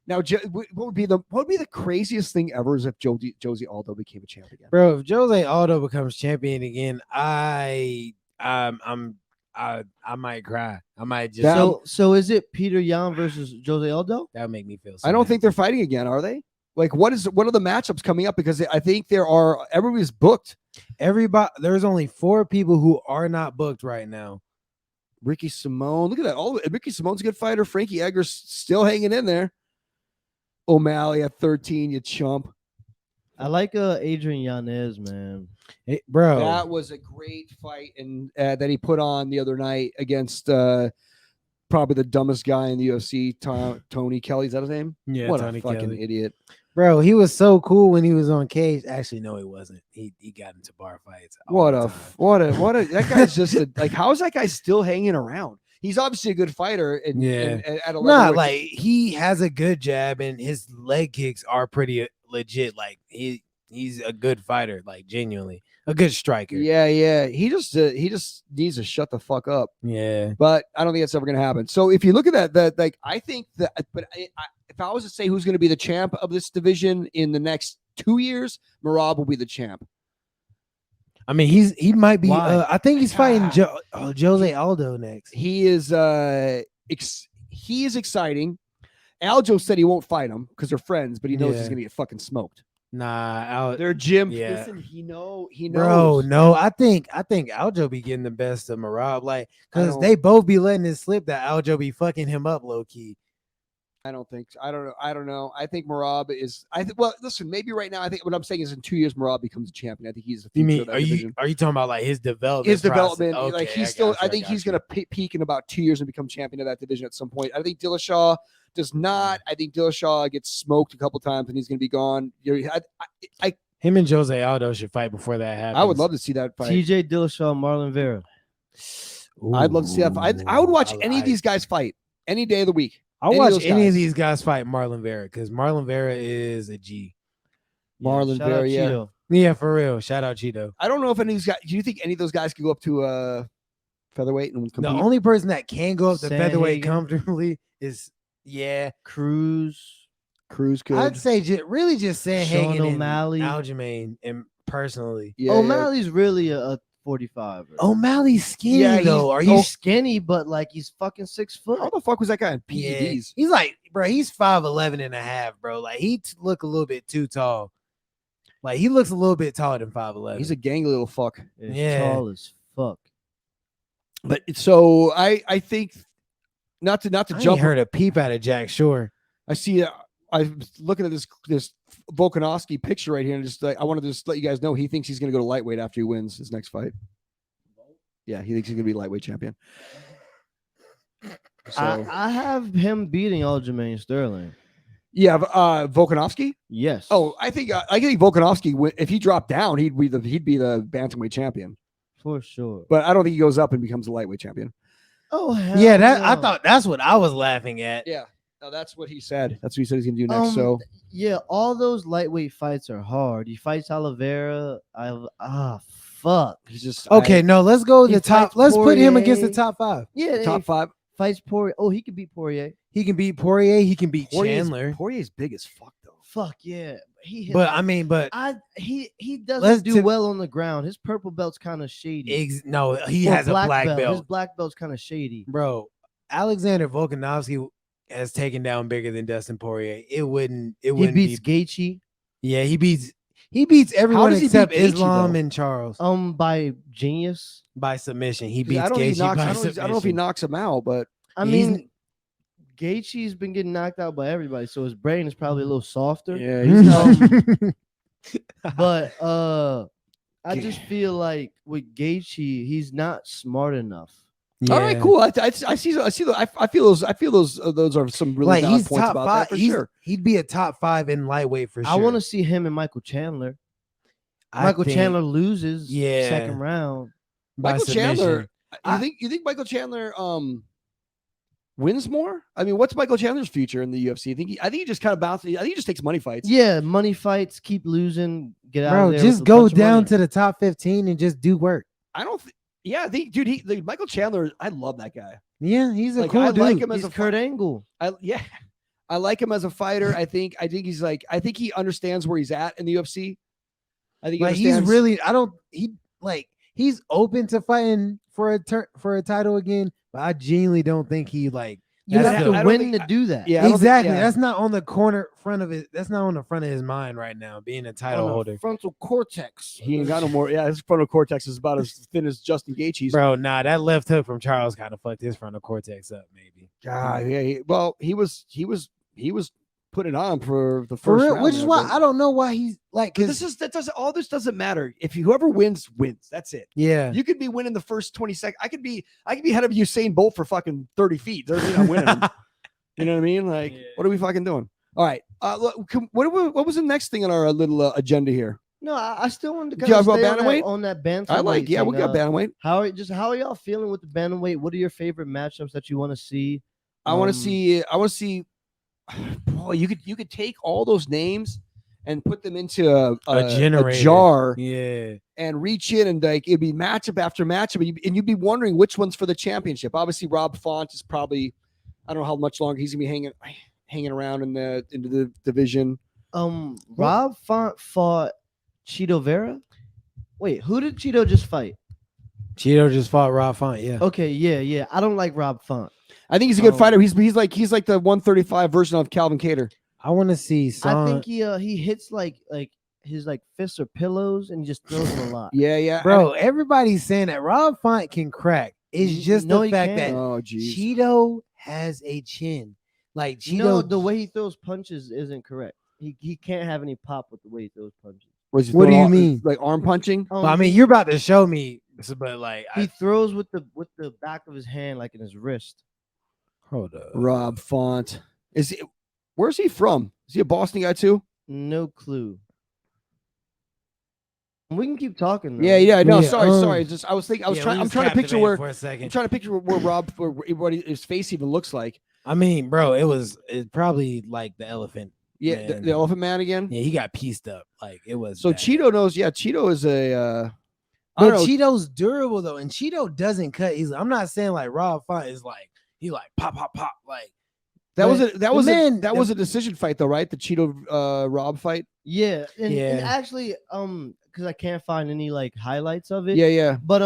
Now, what would be the craziest thing ever is if Jose Aldo became a champ again,
bro. If Jose Aldo becomes champion again, I might cry. I might just.
So is it Peter Yan versus Jose Aldo?
That would make me feel.
I don't think they're fighting again, are they? Like, what are the matchups coming up? Because I think everybody's booked.
There's only 4 people who are not booked right now.
Ricky Simone, look at that. Ricky Simone's a good fighter. Frankie Edgar's still hanging in there. O'Malley at 13, you chump.
I like Adrian Yanez, man.
Hey, bro,
that was a great fight, and that he put on the other night against probably the dumbest guy in the UFC, Tony Kelly. Is that his name?
Yeah,
what
Tony
a fucking
Kelly.
idiot.
Bro, he was so cool when he was on cage. Actually, no, he wasn't. He got into bar fights.
What a that guy's just like, how is that guy still hanging around? He's obviously a good fighter. And at a level
like he has a good jab and his leg kicks are pretty legit. Like he's a good fighter, like genuinely a good striker.
Yeah. He just needs to shut the fuck up.
Yeah,
but I don't think that's ever gonna happen. So if you look at that, like I think that, but if I was to say who's going to be the champ of this division in the next 2 years, Merab will be the champ.
I mean, he might be. I think he's fighting Jose Aldo next.
He is exciting. Aljo said he won't fight him because they're friends, but he knows he's going to get fucking smoked.
Nah,
they're Jim.
Yeah.
Listen, he knows.
Bro, no, I think Aljo be getting the best of Merab, like because they both be letting it slip that Aljo be fucking him up low key.
I don't think so. I don't know. I think Merab is. Well, listen. Maybe right now. I think what I'm saying is in 2 years, Merab becomes a champion. I think he's the future of that division.
Are you talking about like his development?
His development.
Okay,
like he's still. I think he's going to peak in about 2 years and become champion of that division at some point. I think Dillashaw does not. I think Dillashaw gets smoked a couple times and he's going to be gone.
Him and Jose Aldo should fight before that happens.
I would love to see that fight.
TJ Dillashaw, Marlon Vera.
I'd love to see that fight. I would watch any of these guys fight any day of the week.
I'll watch any of these guys fight Marlon Vera because Marlon Vera is a G.
Marlon Vera, yeah.
Yeah, for real. Shout out Cheeto.
I don't know if any of these guys. Do you think any of those guys could go up to featherweight and compete?
The only person that can go up to
Sandhagen.
featherweight comfortably is
Cruz
could.
I'd say just Sandhagen
Sean O'Malley,
and Aljamain, and personally,
O'Malley's really a 45.
O'Malley's skinny though. Are you
skinny? But like he's fucking 6 foot.
How the fuck was that guy in PEDs?
Yeah. He's like, bro, he's 5'11" and a half, bro. Like he look a little bit too tall. Like he looks a little bit taller than 5'11".
He's a gangly little fuck.
Yeah, tall as fuck.
But so I think not to
I
jump.
ain't heard a peep out of Jack Shore.
I see. I was looking at this Volkanovski picture right here, and just I wanted to just let you guys know he thinks he's going to go to lightweight after he wins his next fight. Yeah, he thinks he's going to be lightweight champion. So
I have him beating Aljamain Sterling.
yeah, Volkanovski.
Yes.
Oh, I think Volkanovski, if he dropped down, he'd be the bantamweight champion
for sure.
But I don't think he goes up and becomes a lightweight champion.
Oh hell
yeah,
no.
I thought that's what I was laughing at.
Yeah, no, that's what he said. That's what he said he's gonna do next. So
yeah, all those lightweight fights are hard. He fights Oliveira. Fuck.
he's just
Okay, no, let's go to
He
the top.
fights
Let's put him against the
Poirier.
top 5.
Yeah,
top 5.
fights Poirier. Oh, he could beat Poirier.
He can beat Poirier. He can beat Chandler.
Poirier's big as fuck though.
Fuck yeah. He hit
But I mean, but
he
Let's
doesn't do
t-
well on the ground. His purple belt's kind of shady.
no, he
Or
has a black
His
belt,
black belt's kind of shady.
bro. Alexander Volkanovski has taken down bigger than Dustin Poirier. It wouldn't.
He beats Gaethje.
Yeah, he beats everyone
does he
except
beat Gaethje,
Islam
though?
and Charles
By genius.
by submission. He
'Cause
beats
I don't, think he
Gaethje
knocks,
by
I, don't,
submission.
I don't know if he knocks him out, but
I
He's-
mean, Gaethje's been getting knocked out by everybody, so his brain is probably a little softer.
yeah, he's not.
But I just feel like with Gaethje, he's not smart enough.
All right,
Yeah.
cool. I feel those are some really
Like
valid
he's
points
top
about
5.
that for sure.
He'd be a top 5 in lightweight for sure.
I want to see him and Michael Chandler.
I
Michael
think
Chandler loses
Yeah.
second round.
by
Michael
submission.
Chandler.
I-
You think Michael Chandler wins more? I mean, what's Michael Chandler's future in the UFC? I think he just kind of bounces. I think he just takes money fights.
Yeah, money fights, keep losing, get out
Bro,
of there.
just
with a
go
bunch of
down
money.
to the top 15 and just do work.
I don't. Yeah, I think, dude, Michael Chandler. I love that guy.
Yeah, he's a
Like,
cool
I
dude.
like him as
He's
a
Kurt Angle.
I like him as a fighter. I think he's like. I think he understands where he's at in the UFC. I think he
Like he's
understands-
really. He's open to fighting for a title again, but I genuinely don't think he like.
You
That's
have
the-
to
I don't
win
think-
to do that.
Yeah, I don't think-
Exactly.
yeah.
That's not on the front of it. That's not on the front of his mind right now, being a title
On the
holder.
frontal cortex.
He ain't got no more. Yeah, his frontal cortex is about as thin as Justin Gaethje's.
Bro, nah, that left hook from Charles kind of fucked his frontal cortex up, maybe.
God, yeah. He was putting on for the
For
first
real,
round
which is
there,
why
but-
I don't know why he's like,
This doesn't matter. If whoever wins, wins. That's it.
yeah.
You could be winning the first 20 seconds. I could be ahead of Usain Bolt for fucking 30 feet. Doesn't mean I'm winning. You know what I mean? Like,
Yeah.
what are we fucking doing? All right. Look, what was the next thing on our little agenda here?
No, I still wanted to
You
kind of
talk
stay
about bantamweight?
on that bantamweight.
I like. Yeah,
thing.
we got bantamweight.
How are y'all feeling with the bantamweight? What are your favorite matchups that you want to see?
I want
Um,
to see. Boy, you could take all those names and put them into a
generator.
jar
Yeah.
and reach in, and like it'd be matchup after matchup, and you'd be wondering which one's for the championship. Obviously, Rob Font is probably. I don't know how much longer he's gonna be hanging around into the division.
Rob Font fought Cheeto Vera. Wait, who did Cheeto just fight?
Cheeto just fought Rob Font, yeah.
Okay, yeah. I don't like Rob Font.
I think he's a good
Oh.
fighter. He's like the 135 version of Calvin Cater.
I want to see
I think he hits like his like fists are pillows and he just throws them a lot.
Yeah.
Bro, everybody's saying that Rob Font can crack. It's just
No,
the
he
fact
can't.
that
Oh, geez.
Cheeto has a chin. Like Cheeto,
No, the way he throws punches isn't correct. He can't have any pop with the way he throws punches.
What do
What do you mean?
Like arm punching?
Well, I mean, you're about to show me, but like,
he throws with the back of his hand, like in his wrist.
hold up.
Rob Font. Where's he from? Is he a Boston guy too?
No clue. We can keep talking. Though.
Yeah. No,
Yeah,
sorry. Just I'm
Yeah,
trying.
we
I'm
was
trying to picture
captivated
where.
for a
I'm
second.
trying to picture where Rob, what his face even looks like.
I mean, bro, it's probably like the elephant.
Yeah,
Man.
the Elephant Man again.
Yeah, he got pieced up. Like it was.
So
bad.
Cheeto knows. Yeah, Cheeto is a. I
But
don't know.
Cheeto's durable though, and Cheeto doesn't cut easily. I'm not saying like Rob Font is like he like pop like
That was a
the-
a decision fight though, right? The Cheeto Rob fight.
Yeah. And
Yeah.
actually, because I can't find any like highlights of it.
Yeah.
But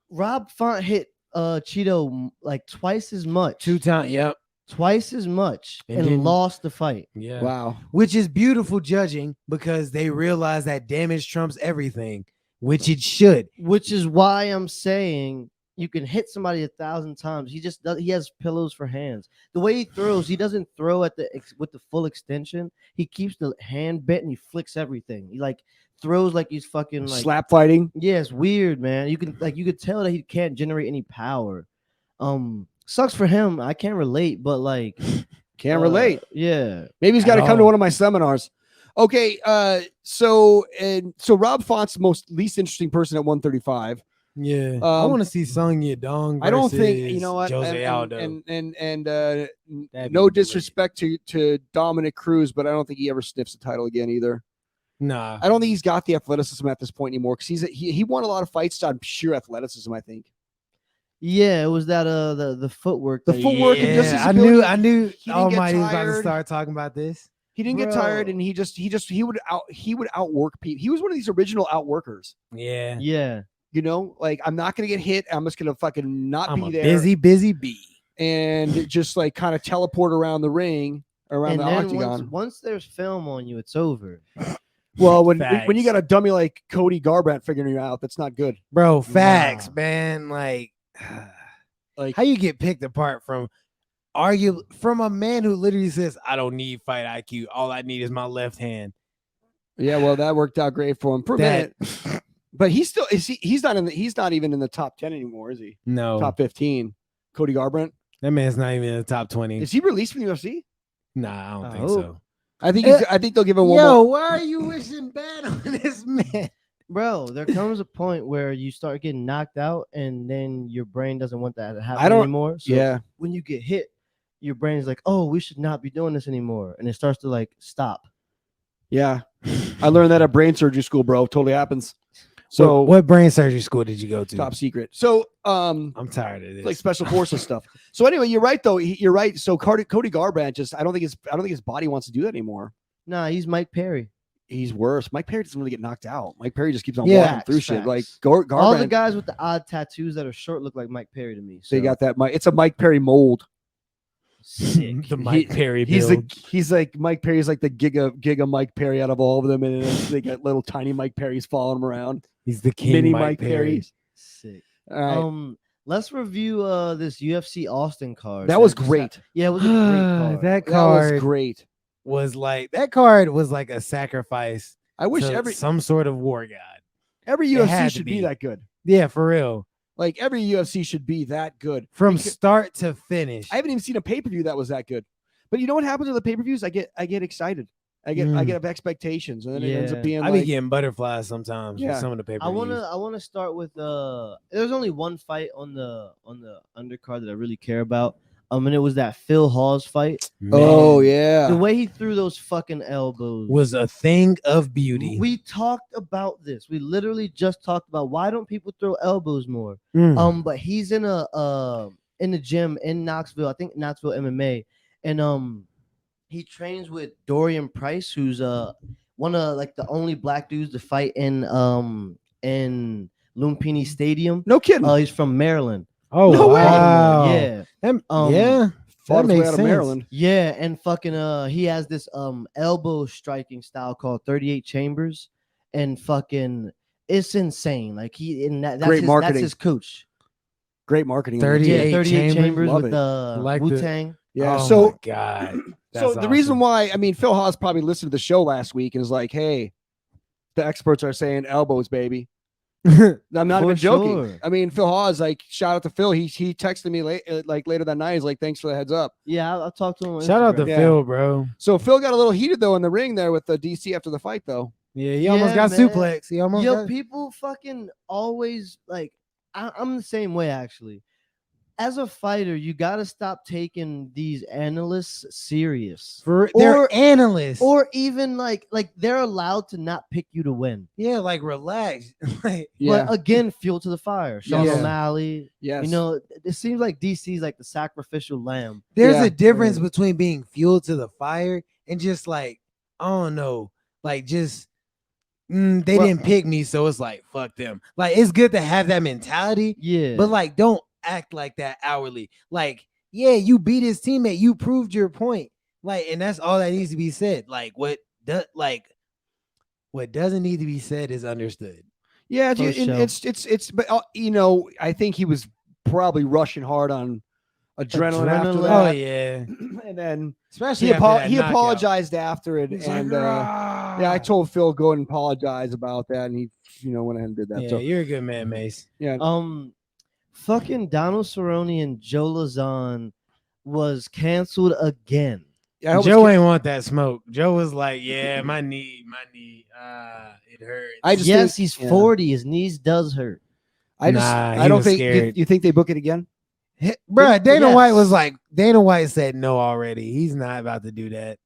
Rob Font hit Cheeto like twice as much.
2 times. Yep.
Twice as much
And
and
then-
lost the fight.
Yeah.
Wow.
Which is beautiful judging because they realize that damage trumps everything, which it should.
Which is why I'm saying you can hit somebody 1,000 times. He just does. He has pillows for hands. The way he throws, he doesn't throw at with the full extension. He keeps the hand bent and he flicks everything. He like throws like he's fucking like
slap fighting.
Yeah, it's weird, man. You could tell that he can't generate any power. Sucks for him. I can't relate, but like
Can't relate.
Yeah.
Maybe he's got to come to
all.
one of my seminars. Okay, so Rob Font's the least interesting person at 135.
Yeah, I want to see Sung Yadong.
I don't think you know what.
Jose Aldo.
And
That'd
no
be
disrespect to Dominic Cruz, but I don't think he ever sniffs a title again either.
Nah,
I don't think he's got the athleticism at this point anymore because he won a lot of fights on pure athleticism. I think.
Yeah, it was that the footwork.
The
that he-
footwork and just his
I
ability.
knew.
He didn't get
Almighty was about to
tired.
start talking about this.
He didn't get tired, and he would outwork people. He was one of these original outworkers.
Yeah,
Yeah.
You know, like I'm not gonna get hit. I'm just gonna fucking not
I'm
be
a
there.
busy bee.
And just like kind of teleport around the ring, around
And
the
then
octagon.
once there's film on you, it's over.
Well, when you
Facts.
got a dummy like Cody Garbrandt figuring you out, that's not good.
Bro, facts,
Nah.
man. Like
Like
how you get picked apart from a man who literally says, I don't need fight IQ. All I need is my left hand.
yeah, well, that worked out great for him for a
That-
minute. But he's still he's not even in the top 10 anymore, is he?
No,
Top 15. Cody Garbrandt.
that man's not even in the top 20.
Is he released from the UFC?
Nah, I don't
I
think
hope.
so.
I think they'll give him one
Yo,
more.
why are you wishing bad on this man?
Bro, there comes a point where you start getting knocked out and then your brain doesn't want that to happen
I don't-
anymore. So
Yeah.
when you get hit, your brain's like, oh, we should not be doing this anymore. And it starts to like stop.
Yeah. I learned that at brain surgery school, bro. Totally happens. So
what brain surgery school did you go to?
top secret. So
I'm tired of this.
like special forces stuff. So anyway, you're right though. You're right. So Cody Garbrandt just I don't think his body wants to do that anymore.
Nah, he's Mike Perry.
He's worse. Mike Perry doesn't really get knocked out. Mike Perry just keeps on
Yeah.
walking through shit.
Facts.
Like Garbrandt,
All the guys with the odd tattoos that are short look like Mike Perry to me. So
they got that. It's a Mike Perry mold.
sick.
the Mike Perry
He's
build.
he's like Mike Perry's like the giga Mike Perry out of all of them, and they got little tiny Mike Perrys following him around.
He's the king
Mini
Mike Perry.
Perrys.
Sick.
All right.
Let's review this UFC Austin card.
that was
just
great.
Yeah, it was a great card.
That
That was
card
great.
was like a sacrifice
I wish
to some sort of war god.
every
it had
UFC
to
should
be.
be that good.
Yeah, for real.
Like every UFC should be that good.
From
Because-
start to finish.
I haven't even seen a pay-per-view that was that good. But you know what happens with the pay-per-views? I get excited. I get expectations, and then it ends
Yeah.
up being
I be
like
getting butterflies sometimes
Yeah.
with some of the papers.
I wanna start with there's only one fight on the undercard that I really care about. And it was that Phil Hawes fight.
oh yeah.
The way he threw those fucking elbows
was a thing of beauty.
We talked about this. We literally just talked about why don't people throw elbows more?
Mm.
But he's in the gym in Knoxville, I think Knoxville MMA, and he trains with Dorian Price, who's one of like the only black dudes to fight in Lumpini Stadium.
No kidding.
He's from Maryland.
Oh
No way.
wow.
Yeah,
That-
Um,
yeah.
Fought his way
makes
out of
sense.
Maryland.
yeah, and fucking he has this elbow striking style called 38 chambers, and fucking it's insane. Like that's
Great
his,
marketing.
That's his coach.
Great marketing.
38
Yeah, 38 chambers
Love
with
it.
the
Like the-
Wu Tang.
Yeah.
Oh
so
my God.
so
That's
the reason
awesome.
why Phil Hawes probably listened to the show last week and is like, hey, the experts are saying elbows, baby. I'm not
For
even joking.
sure.
Phil Hawes, like, shout out to Phil. He texted me later that night. He's like, thanks for the heads up.
Yeah, I'll talk to him. On
Shout out to
Instagram.
Yeah.
Phil, bro.
So Phil got a little heated though in the ring there with the DC after the fight though.
Yeah, he almost
Yeah,
got
man.
suplex. He almost
Yo,
got
people fucking always like. I'm the same way actually. As a fighter, you gotta stop taking these analysts serious,
they're
or-
analysts.
or even like they're allowed to not pick you to win.
yeah, like relax. Like,
Yeah.
But again, fuel to the fire. Sean
Yes.
O'Malley.
Yes.
You know, it seems like DC's like the sacrificial lamb.
there's
Yeah.
a difference between being fueled to the fire and just like, I don't know, like just they
Well-
didn't pick me, so it's like fuck them. Like it's good to have that mentality,
Yeah.
but like don't act like that hourly. Like, yeah, you beat his teammate, you proved your point. Like, and that's all that needs to be said. Like what doesn't need to be said is understood.
Yeah,
For
dude, and
sure.
it's but I think he was probably rushing hard on adrenaline after
Adrenaline.
that.
Oh yeah,
And then
especially
he
after that knockout.
apologized after it,
He's
and
like,
yeah, I told Phil go ahead and apologize about that, and he went ahead and did that.
Yeah,
So
you're a good man, Mace.
yeah,
Fucking Donald Cerrone and Joe Lazon was canceled again.
I hope
Joe ain't want that smoke. Joe was like, "Yeah, my knee, it hurts."
I just
Yes,
think-
he's
yeah.
40. His knees does hurt.
I just
Nah,
I
he
don't
was
think
scared.
you think they book it again.
Bruh, Dana White was
Yes.
like, Dana White said no already. He's not about to do that.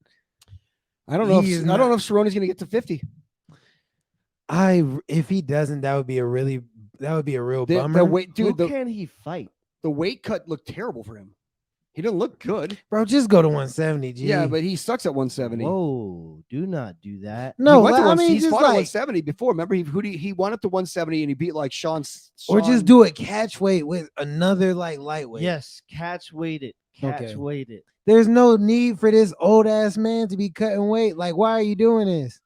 I don't know.
He
If,
is
I don't
not-
know if Cerrone's going to get to 50.
If he doesn't, that would be a real bummer.
The weight,
Who
dude.
can he fight?
The weight cut looked terrible for him. He didn't look good.
Bro, just go to 170, G.
Yeah, but he sucks at 170.
Whoa, do not do that.
He
no,
went to
I mean,
he's
just
fought at
like,
170 before. Remember, he won up to 170 and he beat like Sean.
or just do a catch weight with another like lightweight.
Yes, catch weighted. Catch
Okay.
weighted.
There's no need for this old ass man to be cutting weight. Like, why are you doing this?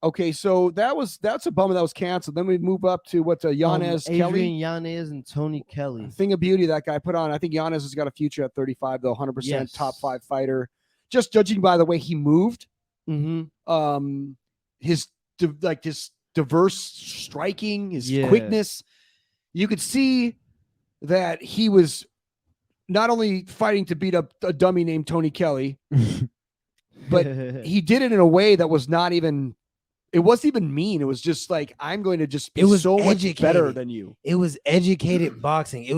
Okay, so that's a bummer that was canceled. Then we move up to what Yanez Kelly.
Adrian Yanez and Tony Kelly.
Thing of beauty that guy put on. I think Yanez has got a future at 35, though. 100%
Yes.
top 5 fighter. Just judging by the way he moved,
Mm-hmm.
his diverse striking, his
Yeah.
quickness, you could see that he was not only fighting to beat up a dummy named Tony Kelly, but he did it in a way that was not even. It wasn't even mean. It was just like, I'm going to just be
It was
so much better
educated.
than you.
It was educated boxing. It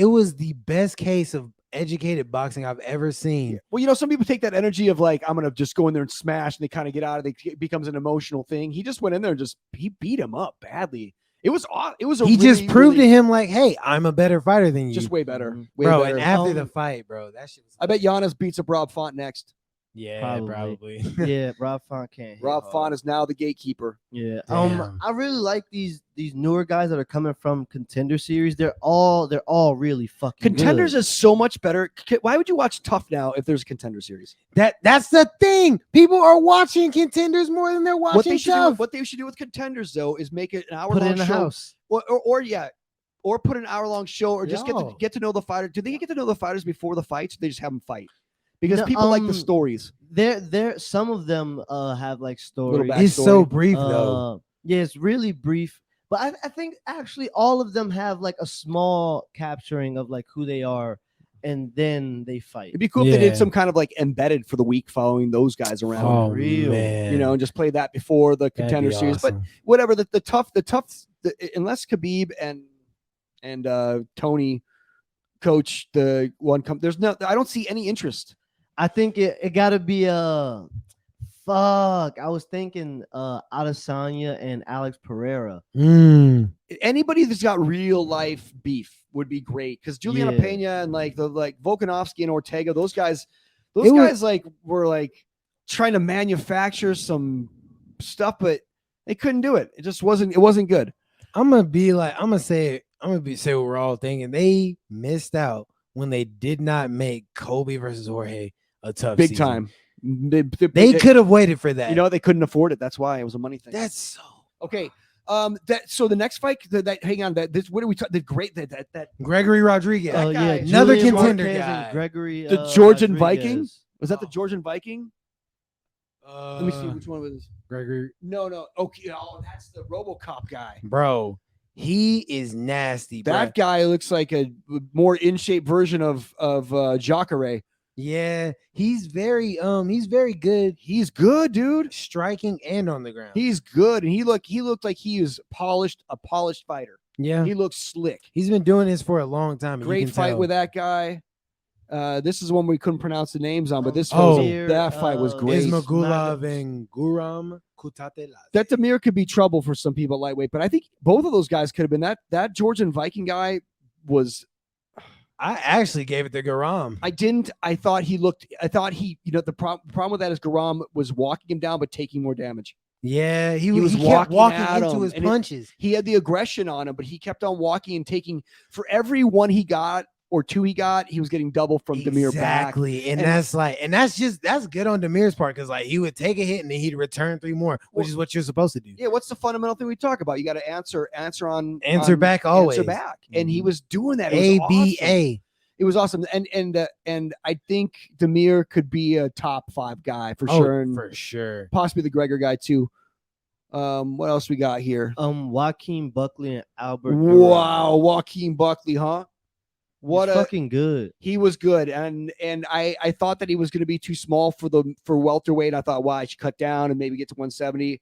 was the best case of educated boxing I've ever seen.
Well, some people take that energy of like, I'm going to just go in there and smash, and they kind of get out of it. It becomes an emotional thing. He just went in there and he beat him up badly. It was
He just proved to him like, hey, I'm a better fighter than you.
just way better.
Mhm.
Way
bro,
better.
and after the fight, bro, that shit was
I bet Giannis beats up Rob Font next.
yeah,
Probably.
probably.
Yeah, Rob Font can't. hit
Rob
hard.
Font is now the gatekeeper.
Yeah.
Damn.
I really like these newer guys that are coming from Contender Series. They're all really fucking
Contenders
good.
is so much better. Why would you watch Tough now if there's a Contender Series?
That's the thing. People are watching Contenders more than they're
What
watching
they
Tough.
should do with Contenders though is make it an hour
Put it
long
in the
show,
house.
or put an hour long show, or just
Yo.
get to know the fighter. Do they get to know the fighters before the fights? Or they just have them fight because
No,
people like the stories.
There some of them have like stories.
back-
It's so
backstory.
brief though.
Yeah, it's really brief. But I think actually all of them have like a small capturing of like who they are, and then they fight.
It'd be cool if they did
Yeah.
some kind of like embedded for the week following those guys around.
Oh
real,
man,
And just play that before the
That'd
Contender
be
Series. But
awesome.
whatever, the tough, unless Khabib and Tony coach the one I don't see any interest.
I think it gotta be fuck. I was thinking Adesanya and Alex Pereira.
Anybody that's got real life beef would be great because Juliana
Yeah.
Pena and like Volkanovski and Ortega, those guys were like trying to manufacture some stuff, but they couldn't do it. It wasn't good.
I'm gonna say what we're all thinking. They missed out when they did not make Kobe versus Jorge a tough
Big
season.
time.
They could have waited for that.
They couldn't afford it. That's why it was a money thing.
That's so
Okay. So the next fight hang on what are we talking? The great that
Gregory Rodriguez.
That guy.
Another
Julian
contender
Marquez
guy.
and Gregory.
The Georgian
Rodriguez.
Viking? Was that the
Oh.
Georgian Viking? Let me see which one was.
Gregory.
No. Okay. Oh, that's the RoboCop guy.
Bro, he is nasty.
That
bro.
guy looks like a more in shape version of Jacare.
Yeah, he's very good
He's good, dude.
striking and on the ground.
He's good, and he looked like he was a polished fighter.
yeah,
He looks slick.
he's been doing this for a long time. and you
Great
can
fight
tell.
with that guy. This is one we couldn't pronounce the names on, but this
Oh.
that fight was great.
Ismagulov and Guram Kutateladze.
That Demir could be trouble for some people at lightweight, but I think both of those guys could have been that Georgian Viking guy was.
I actually gave it to Guram.
I thought he the problem with that is Garam was walking him down but taking more damage.
Yeah, he
was
kept
walking
walking
at
into
him,
his
and it-
punches.
He had the aggression on him, but he kept on walking and taking for every one he got or 2 he got, he was getting double from Demir back.
Exactly. And that's good on Demir's part because like he would take a hit and then he'd return 3 more, which is what you're supposed to do.
Yeah, what's the fundamental thing we talk about? You got to answer
Back always.
Answer back. And he was doing that.
ABA.
It was awesome. And I think Demir could be a top 5 guy for sure. And
for sure.
possibly the Gregor guy too. What else we got here?
Joaquin Buckley and Albert.
Wow, Joaquin Buckley, huh?
What fucking good.
He was good. And I thought that he was going to be too small for welterweight. I thought, wow, I should cut down and maybe get to 170.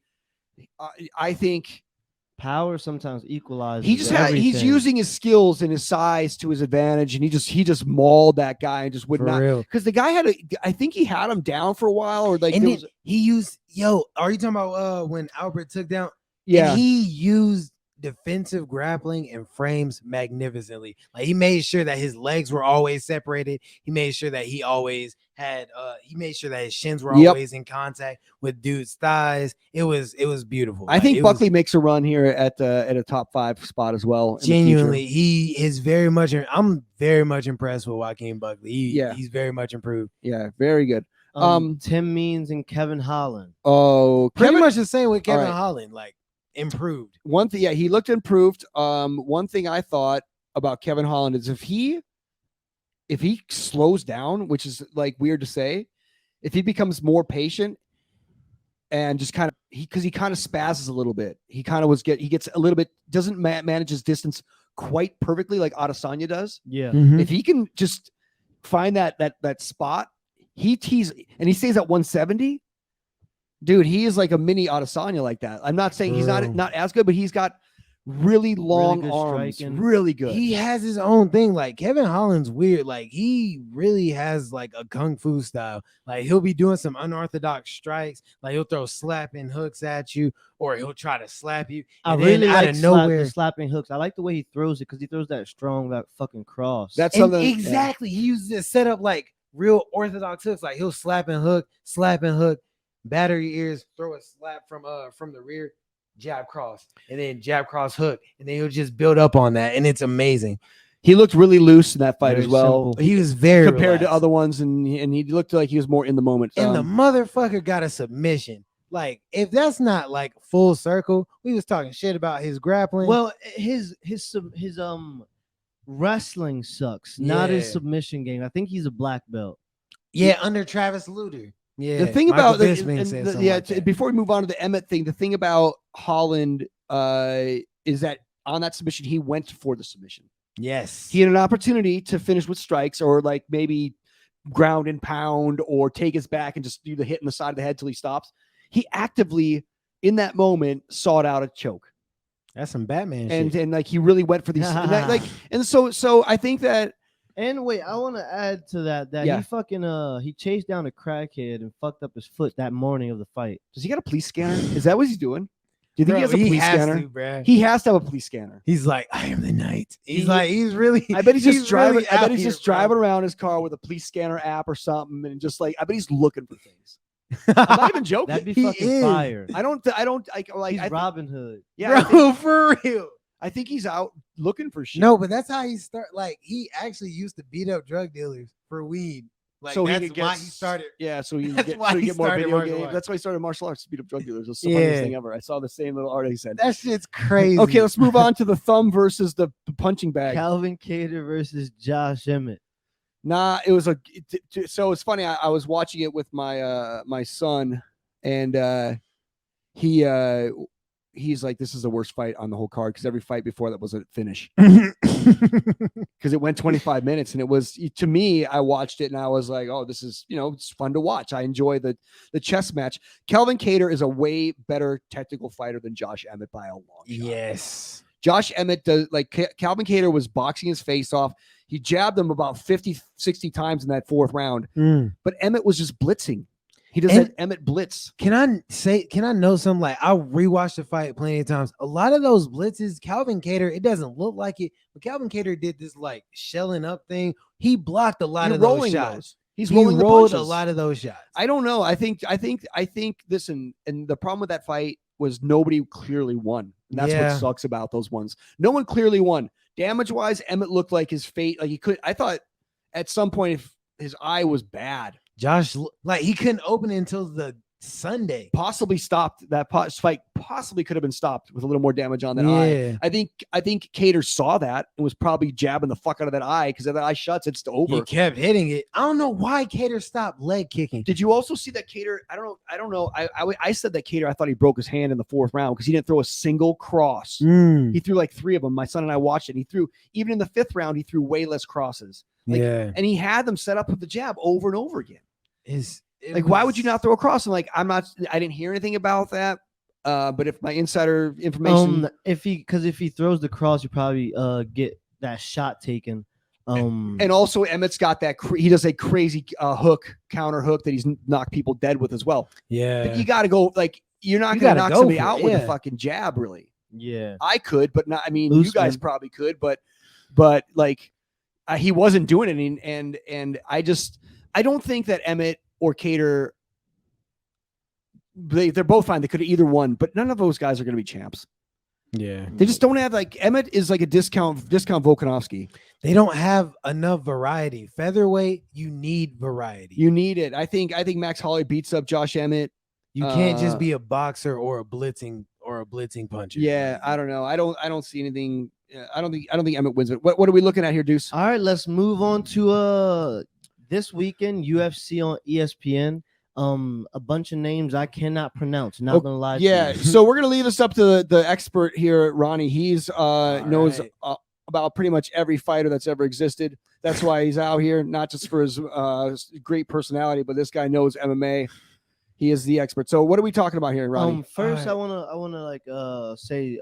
I think
power sometimes equalizes.
He's using his skills and his size to his advantage, and he just mauled that guy and just would not, because the guy I think he had him down for a while, or like,
and then he used are you talking about when Albert took down?
Yeah,
and he used defensive grappling and frames magnificently. Like he made sure that his legs were always separated. He made sure that he always had he made sure that his shins were always in contact with dude's thighs. It was beautiful.
I think Buckley makes a run here at a top 5 spot as well.
Genuinely, he is very much. I'm very much impressed with Joaquin Buckley. He's very much improved.
Yeah, very good.
Tim Means and Kevin Holland.
Oh,
pretty much the same with Kevin Holland. Like improved.
One thing, he looked improved. One thing I thought about Kevin Holland is if he slows down, which is like weird to say, if he becomes more patient and just kind of because he kind of spazzes a little bit, he gets a little bit, doesn't manage his distance quite perfectly like Adesanya does.
Yeah.
Mm-hmm.
If he can just find that spot, he stays at 170. Dude, he is like a mini Adesanya like that. I'm not saying he's not as good, but he's got really long arms.
Striking.
Really good.
He has his own thing. Like Kevin Holland's weird. Like he really has like a kung fu style. Like he'll be doing some unorthodox strikes. Like he'll throw slapping hooks at you, or he'll try to slap you.
I really like out of nowhere slapping hooks. I like the way he throws it because he throws that strong, that fucking cross.
That's something
exactly. He uses it set up like real orthodox hooks. Like he'll slap and hook, batter your ears, throw a slap from the rear, jab cross, and then jab cross hook, and then he'll just build up on that, and it's amazing.
He looked really loose in that fight as well.
Simple. He was very
compared
relaxed
to other ones, and he looked like he was more in the moment.
And the motherfucker got a submission. Like if that's not like full circle, we was talking shit about his grappling.
Well, his wrestling sucks, not his submission game. I think he's a black belt.
Yeah, under Travis Lutter. Yeah.
The thing about before we move on to the Emmett thing, the thing about Holland is that on that submission, he went for the submission.
Yes.
He had an opportunity to finish with strikes or like maybe ground and pound or take his back and just do the hit in the side of the head till he stops. He actively, in that moment, sought out a choke.
That's some Batman shit.
And like he really went for these so I think that.
And wait, I want to add to that he fucking he chased down a crackhead and fucked up his foot that morning of the fight.
Does he got a police scanner? Is that what he's doing? Do you think he has a police scanner? He has to have a police scanner.
He's like, I am the knight. He's
really. I bet he's just driving. I bet he's just driving around his car with a police scanner app or something, and just like I bet he's looking for things. I'm not even joking.
That'd be fucking fire.
I don't like.
He's Robin Hood.
Yeah,
bro, for real.
I think he's out looking for shit.
No, but that's how he started. Like he actually used to beat up drug dealers for weed. Like so that's why he started.
Yeah, so he get more video games. That's why he started martial arts to beat up drug dealers. It's the funniest thing ever. I saw the same little article he said.
That shit's crazy.
Okay, let's move on to the thumb versus the punching bag.
Calvin Kattar versus Josh Emmett.
Nah, it was so it's funny. I was watching it with my son, and he's like, this is the worst fight on the whole card because every fight before that was a finish. Because it went 25 minutes and it was, to me, I watched it and I was like, oh, this is, it's fun to watch. I enjoy the chess match. Calvin Kattar is a way better technical fighter than Josh Emmett by a long shot.
Yes.
Josh Emmett does, like, Calvin Kattar was boxing his face off. He jabbed him about 50, 60 times in that fourth round. But Emmett was just blitzing. He does that Emmett blitz.
Can I know something? Like, I rewatched the fight plenty of times. A lot of those blitzes, Calvin Kattar, it doesn't look like it, but Calvin Kattar did this like shelling up thing. He blocked a lot of those shots. He rolled a lot of those shots.
I don't know. I think this and the problem with that fight was nobody clearly won. And that's what sucks about those ones. No one clearly won. damage-wise, Emmett looked like his fate. Like he could. I thought at some point if his eye was bad,
Josh, like he couldn't open it until the Sunday.
possibly stopped that fight. Possibly could have been stopped with a little more damage on that
Yeah.
eye. I think Cater saw that and was probably jabbing the fuck out of that eye because if that eye shuts, it's over.
He kept hitting it. I don't know why Cater stopped leg kicking.
Did you also see that Cater? I don't know. I said that Cater. I thought he broke his hand in the 4th round because he didn't throw a single cross. He threw like 3 of them. My son and I watched it. And he threw even in the 5th round. He threw way less crosses. And he had them set up with the jab over and over again. Why would you not throw a cross? And I didn't hear anything about that. But if my insider information,
if he throws the cross, you probably get that shot taken.
And also Emmett's got that he does a crazy counter hook that he's knocked people dead with as well.
Yeah,
but you got to go you're not going to knock somebody out with a fucking jab, really.
Yeah,
I could, but not. I mean,
Usman.
You guys probably could, but he wasn't doing it, and I don't think that Emmett or Cater. They're both fine. They could have either won, but none of those guys are going to be champs.
Yeah,
they just don't have Emmett is like a discount Volkanovski.
They don't have enough variety. Featherweight, you need variety.
You need it. I think Max Holloway beats up Josh Emmett.
You can't just be a boxer or a blitzing puncher.
Yeah, I don't know. I don't see anything. I don't think Emmett wins it. What are we looking at here, Deuce?
All right, let's move on to this weekend UFC on ESPN. A bunch of names I cannot pronounce. Not gonna lie.
Yeah, so we're gonna leave this up to the expert here, Ronnie. He's knows about pretty much every fighter that's ever existed. That's why he's out here, not just for his great personality, but this guy knows MMA. He is the expert. So what are we talking about here, Ronnie?
First, I wanna say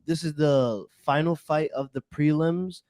this is the final fight of the prelims.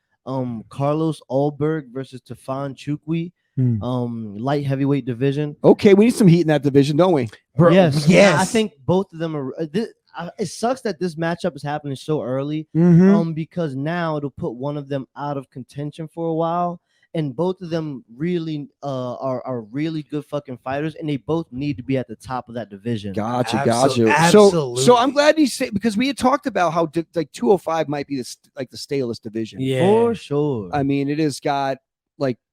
Carlos Ulberg versus Tafon Chukwi. Light heavyweight division.
Okay, we need some heat in that division, don't we?
Bro, yes. I think both of them are. It sucks that this matchup is happening so early. Because now it'll put one of them out of contention for a while, and both of them really are really good fucking fighters, and they both need to be at the top of that division.
Gotcha.
Absolutely.
So I'm glad you say, because we had talked about how 205 might be the stalest division.
Yeah, for sure.
I mean, it has got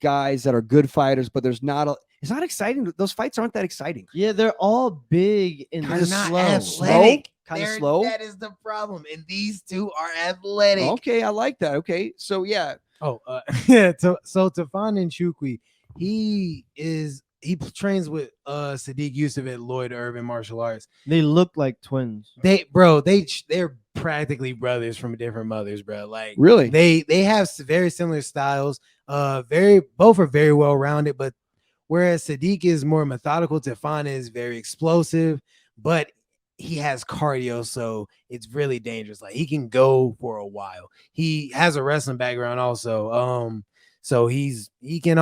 guys that are good fighters, but it's not exciting. Those fights aren't that exciting.
Yeah, they're all big and
kind of
slow.
Athletic.
Kind of slow.
That is the problem. And these two are athletic.
Okay, I like that. Okay, so yeah.
So Tafon Chukwi, he trains with Sadiq Yusuf at Lloyd Urban Martial Arts.
They look like twins.
They're practically brothers from different mothers, bro.
Really,
they have very similar styles. Both are very well rounded, but whereas Sadiq is more methodical, Tafon is very explosive, but he has cardio, so it's really dangerous. He can go for a while. He has a wrestling background also. So he can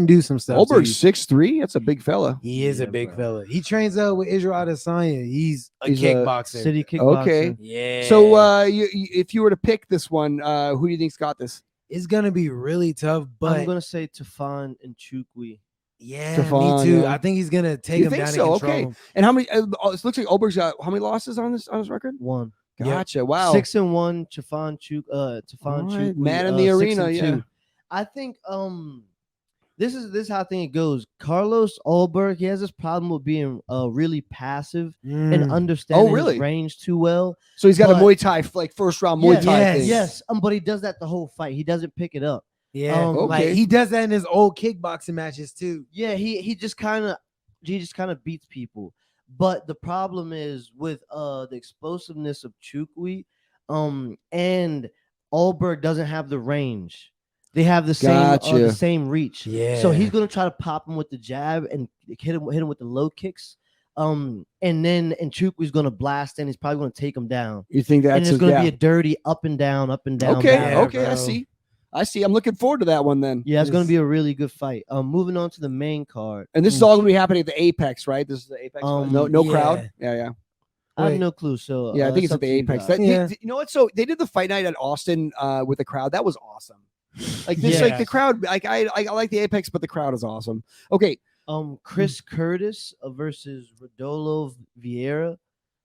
do some stuff.
Ulberg's 6'3". That's a big fella.
He is a big fella. He trains with Israel Adesanya. He's a kickboxer.
City kickboxer.
Okay.
Yeah.
So if you were to pick this one, who do you think's got this?
It's gonna be really tough, but
I'm gonna say Tafon and Chukwi.
Yeah,
Tafon,
me too.
yeah.
I think he's gonna take him down and control him.
And how many? It looks like Ulberg's got how many losses on his record?
1.
Gotcha. Wow.
6-1. Tafon Chukwi.
Man in the arena.
6-2.
Yeah.
I think this is how I think it goes. Carlos Ulberg, he has this problem with being really passive and understanding his range too well.
So he's got a Muay Thai first round Muay Thai thing.
Yes, but he does that the whole fight. He doesn't pick it up.
Yeah, okay. He does that in his old kickboxing matches too.
Yeah, he just kind of beats people. But the problem is with the explosiveness of Chukwi, and Ulberg doesn't have the range. They have the same reach.
Yeah.
So he's gonna try to pop him with the jab and hit him with the low kicks. And Chukwi's gonna blast and he's probably gonna take him down.
You think that's
and it's gonna be a dirty up and down.
Okay,
battle.
okay, I see. I'm looking forward to that one then.
Yeah, it's going to be a really good fight. Moving on to the main card.
And this is all going to be happening at the Apex, right? This is the Apex. No crowd. Yeah.
I have no clue. So
yeah, I think it's at the Apex. You know what? So they did the fight night at Austin with the crowd. That was awesome. The crowd. I like the Apex, but the crowd is awesome. Okay.
Chris Curtis versus Rodolfo Vieira.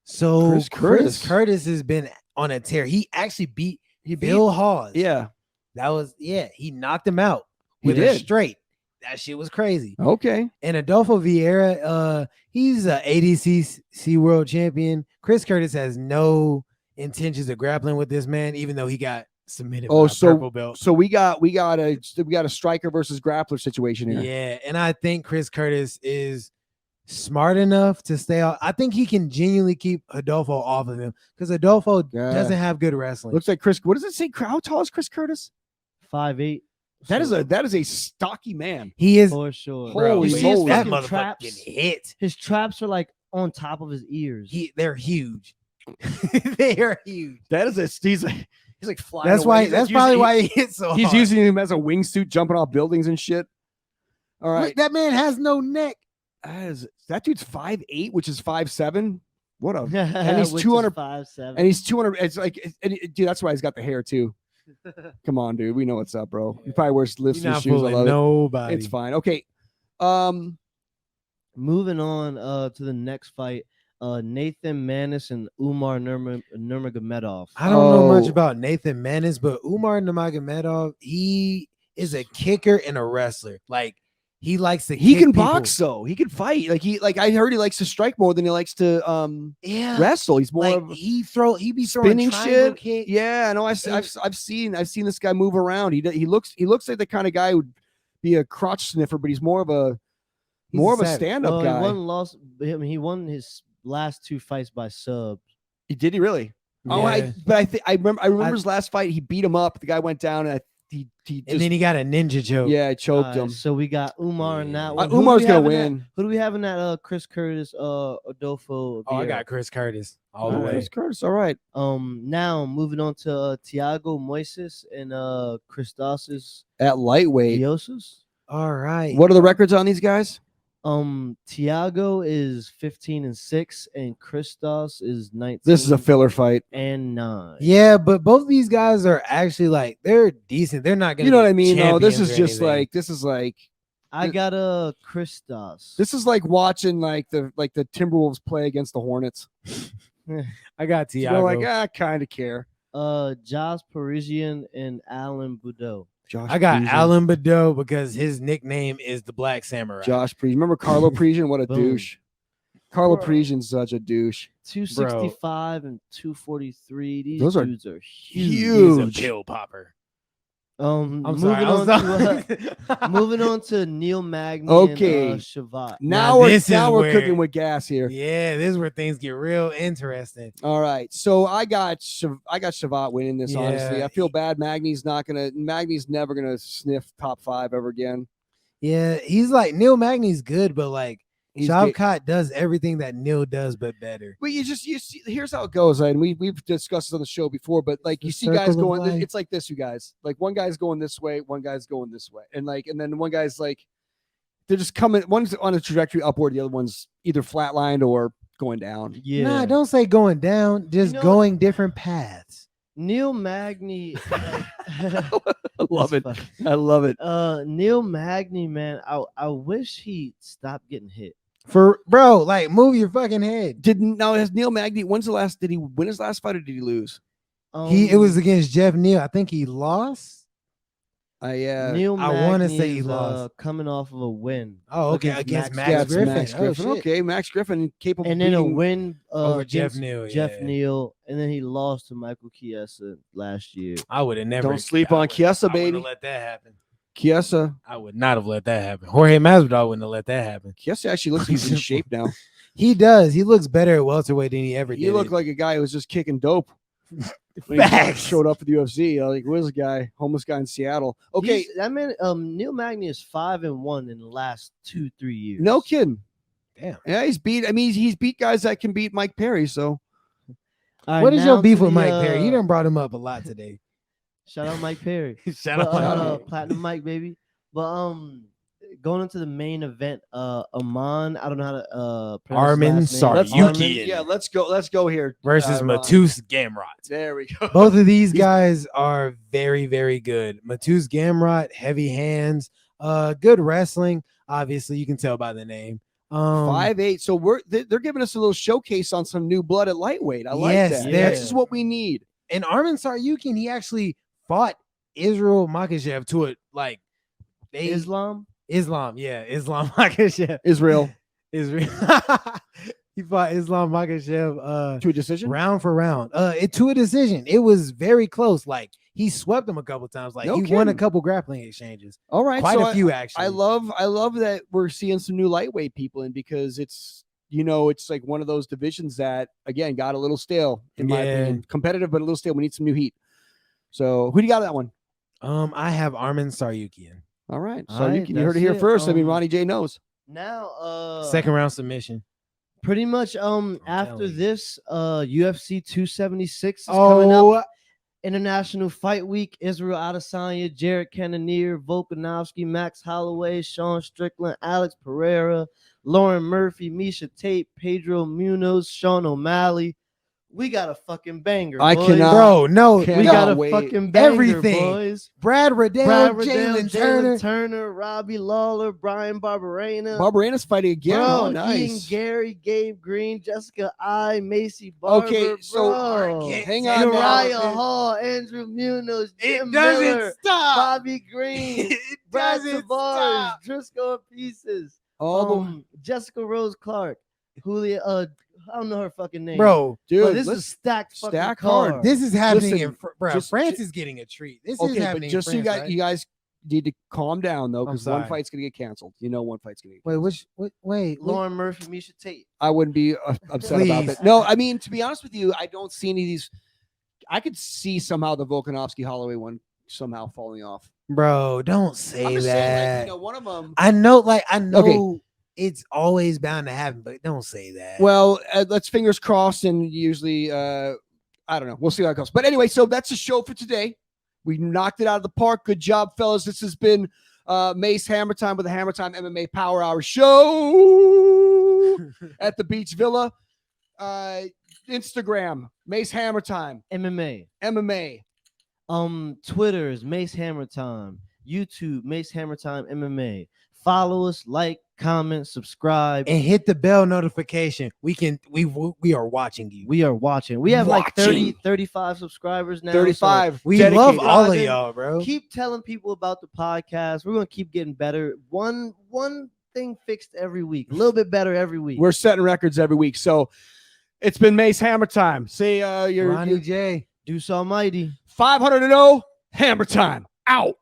So Chris Curtis has been on a tear. He actually beat
He beat
Bill Hawes.
Yeah.
That was he knocked him out
He
with a
did.
straight. That shit was crazy.
Okay.
And Adolfo Vieira, he's a ADCC world champion. Chris Curtis has no intentions of grappling with this man, even though he got submitted by a purple belt.
So we got a striker versus grappler situation here.
Yeah, and I think Chris Curtis is smart enough to stay off. I think he can genuinely keep Adolfo off of him because Adolfo doesn't have good wrestling.
Looks like Chris. What does it say? How tall is Chris Curtis?
5'8".
That is a stocky man.
He is
for sure.
Holy
You see his
moly.
that
fucking
motherfucker
traps?
getting hit.
His traps are like on top of his ears.
They're huge. They are huge.
That is he's like flying.
That's
away.
why.
He's
That's
like
probably
using-
why he hits so
he's
hard.
using him as a wingsuit, jumping off buildings and shit. All right,
Look, that man has no neck.
that dude's 5'8", which is 5'7". What a
and
he's 200
5'7".
and he's 200. It's like, dude, that's why he's got the hair too. Come on, dude, we know what's up, bro. He probably wears
You're
lifts and
not
shoes. I
fooling
love
nobody.
it. It's fine. Okay,
Moving on to the next fight, Nathan Manis and Umar Nurmagomedov.
I don't know much
Oh.
about Nathan Menace, but Umar Nurmagomedov, he is a kicker and a wrestler. Like he likes to.
he
kick
can
people.
box though. He can fight. Like I heard he likes to strike more than he likes to
Yeah,
wrestle. He's more
like
of
he be throwing
spinning
triangle
shit.
kicks.
Yeah, I know. I've seen this guy move around. He looks like the kind of guy who'd be a crotch sniffer, but he's more of a
He's a savage.
stand-up
He
guy.
he won his last 2 fights by sub.
Did he really? Oh,
Yeah.
I remember his last fight. He beat him up. The guy went down, and he just,
And then he got a ninja choke.
he choked him.
So we got Umar in that
Yeah.
one. Who do
Umar's
we
gonna
have in that-
win.
Who do we have in that? Chris Curtis, Adolfo.
Oh, I
Vieira?
got Chris Curtis all the
All right,
way.
Chris Curtis. All right.
Now moving on to Thiago Moises and Christos
At lightweight,
Diosus.
All right.
what are the records on these guys?
Thiago is 15-6 and Christos is 19.
This is a filler fight.
and 9.
Yeah, but both of these guys are actually like they're decent. They're not gonna.
You know
be
what I mean? No, this is
champions
just
or anything.
like
I got a Christos.
this is like watching like the Timberwolves play against the Hornets.
I got
You
Thiago.
know, like I kind of care.
Josh Parisian and Alan Boudreaux.
Josh
I got
Parisian.
Alan Badeau because his nickname is the Black Samurai.
Josh Parisian. Remember Carlo Parisian? What a
Boom.
douche. Carlo
Bro.
Parisian's such a douche.
265 and 243. These
Those are
dudes are
He's
huge.
a
huge.
pill popper.
I'm
I'm sorry.
moving on to Neil Magny
Okay.
and Shavat.
Now we're
this is
we're
where-
cooking with gas here.
Yeah, this is where things get real interesting.
All right. So I got Shavat winning this, honestly.
Yeah.
I feel bad. Magny's never gonna sniff top 5 ever again.
Yeah, he's like Neil Magny's good, but like
He's
Shavkat does everything that Neil does, but better.
But you see, here's how it goes, right? And we've discussed this on the show before, but like
The
you see guys
circle of
going,
life.
it's like this, you guys. Like one guy's going this way, one guy's going this way, and then one guy's like, they're just coming. One's on a trajectory upward, the other one's either flatlined or going down.
Yeah.
Nah, don't say going down, just
know-
going different paths.
Neil Magny.
I love it. I love it.
Neil Magny, man. I wish he stopped getting hit.
For bro, like move your fucking head.
Has Neil Magny? Did he win his last fight or did he lose?
It was against Jeff Neal. I think he lost.
Neil
I wanna
Magny
say he
is,
lost.
coming off of a win.
Oh, okay, against Max
Yeah, it's
Griffin.
Max
Oh,
Griffin.
shit.
Okay, Max Griffin capable.
And then a
beating-
win
Over Jeff
against
Neal.
Jeff
yeah.
Neal, and then he lost to Michael Chiesa last year.
I would have never.
Don't sleep
I
on
would-
Chiesa,
I wouldn't
baby.
have let that happen.
Chiesa.
I would not have let that happen. Jorge Masvidal wouldn't have let that happen.
Chiesa actually looks like he's in shape now.
He does. He looks better at welterweight than he ever did.
He looked like a guy who was just kicking dope. When he
Facts.
showed up at the UFC. Like, where's the guy? Homeless guy in Seattle. Okay,
That man, Neil Magny is 5-1 in the last 2-3 years.
no kidding.
Damn.
Yeah, he's beat. I mean, he's beat guys that can beat Mike Perry. So
All right,
What is
now
your beef
to
with
the,
Mike Perry? You done brought him up a lot today.
Shout out Mike Perry.
Shout
But,
out.
Platinum Mike, baby. But going into the main event, Aman, I don't know how to pronounce
Armin
his last name.
let's
Saryukian.
yeah, let's go here
Versus
Ron.
Matus Gamrot.
There we go.
Both of these guys are very, very good. Matus Gamrot, heavy hands, good wrestling. Obviously, you can tell by the name.
5'8". So they're giving us a little showcase on some new blood at lightweight. I like
Yes,
that.
they're-
This is what we need.
and Arman Saryukin, he actually fought Israel Makhachev to it, like
Islam.
Yeah, Islam Makhachev.
Israel
Israel. He fought Islam Makhachev
to a decision.
round for round. It to a decision. It was very close. Like he swept him a couple times. Like
No
he won a
kidding.
couple grappling exchanges.
All right,
Quite
so
a few actually.
I love that we're seeing some new lightweight people in, because it's it's like one of those divisions that again got a little stale in my opinion. Competitive but a little stale. We need some new heat. So who do you got on that one?
I have Arman Saryukian.
All right,
All
so
right,
you heard it
that's
here
it.
first. I mean, Ronnie J knows.
Now,
Second round submission.
pretty much
telling
after
you.
this UFC 276 is coming up.
Oh,
International Fight Week, Israel Adesanya, Jared Cannonier, Volkanovski, Max Holloway, Sean Strickland, Alex Pereira, Lauren Murphy, Misha Tate, Pedro Munoz, Sean O'Malley. We got a fucking banger,
I
boys.
cannot-
bro, no,
Cannot
We got a
wait.
fucking banger,
Everything.
boys.
Brad Riddell,
Brad Riddell,
Jalen Turner.
Robbie Lawler, Brian Barberena.
Barberana's fighting again.
Bro,
Oh,
Ian
nice.
Gary, Gabe Green, Jessica I, Macy Barber,
Okay, so
bro.
hang on now.
Uriah Hall, Andrew Munoz, Jim
It doesn't
Miller,
stop.
Bobby Green,
It
Brad
doesn't
Tavares,
stop.
Driscoll Pieces,
All the
Jessica Rose Clark, Julia, I don't know her fucking name.
Bro,
dude,
but this
let's-
is stacked fucking
stack
card.
hard.
this is happening
Listen,
in bro.
just-
France is getting a treat. This is
okay, but
happening.
just so
in
you
France,
guys,
right?
you guys need to calm down though,
I'm
because one
sorry.
fight's gonna get canceled. One fight's gonna get
Wait,
canceled.
wait,
Lauren Murphy, Misha Tate.
I wouldn't be upset about
Please.
that. No, I mean, to be honest with you, I don't see any of these. I could see somehow the Volkanovski Holloway one somehow falling off.
bro, don't
I'm
say
just
that.
saying, like, one of them.
I know
Okay.
it's always bound to happen, but don't say that.
Well, let's fingers crossed, and usually, I don't know. We'll see how it goes. But anyway, so that's the show for today. We knocked it out of the park. Good job, fellas. This has been Mace Hammertime with the Hammertime MMA Power Hour show at the Beach Villa. Instagram, Mace Hammertime
MMA.
MMA.
Twitter is Mace Hammertime. YouTube, Mace Hammertime MMA. Follow us, like, comment, subscribe.
And hit the bell notification. We are watching you.
We are watching. We have like 30,
Watching.
35 subscribers now. so
35.
We
dedicated.
love all of
Robin,
y'all, bro.
keep telling people about the podcast. We're gonna keep getting better. One thing fixed every week. A little bit better every week.
We're setting records every week. So it's been Mace Hammertime. Say
Ronnie J.
Deuce Almighty.
500-0 Hammer Time out.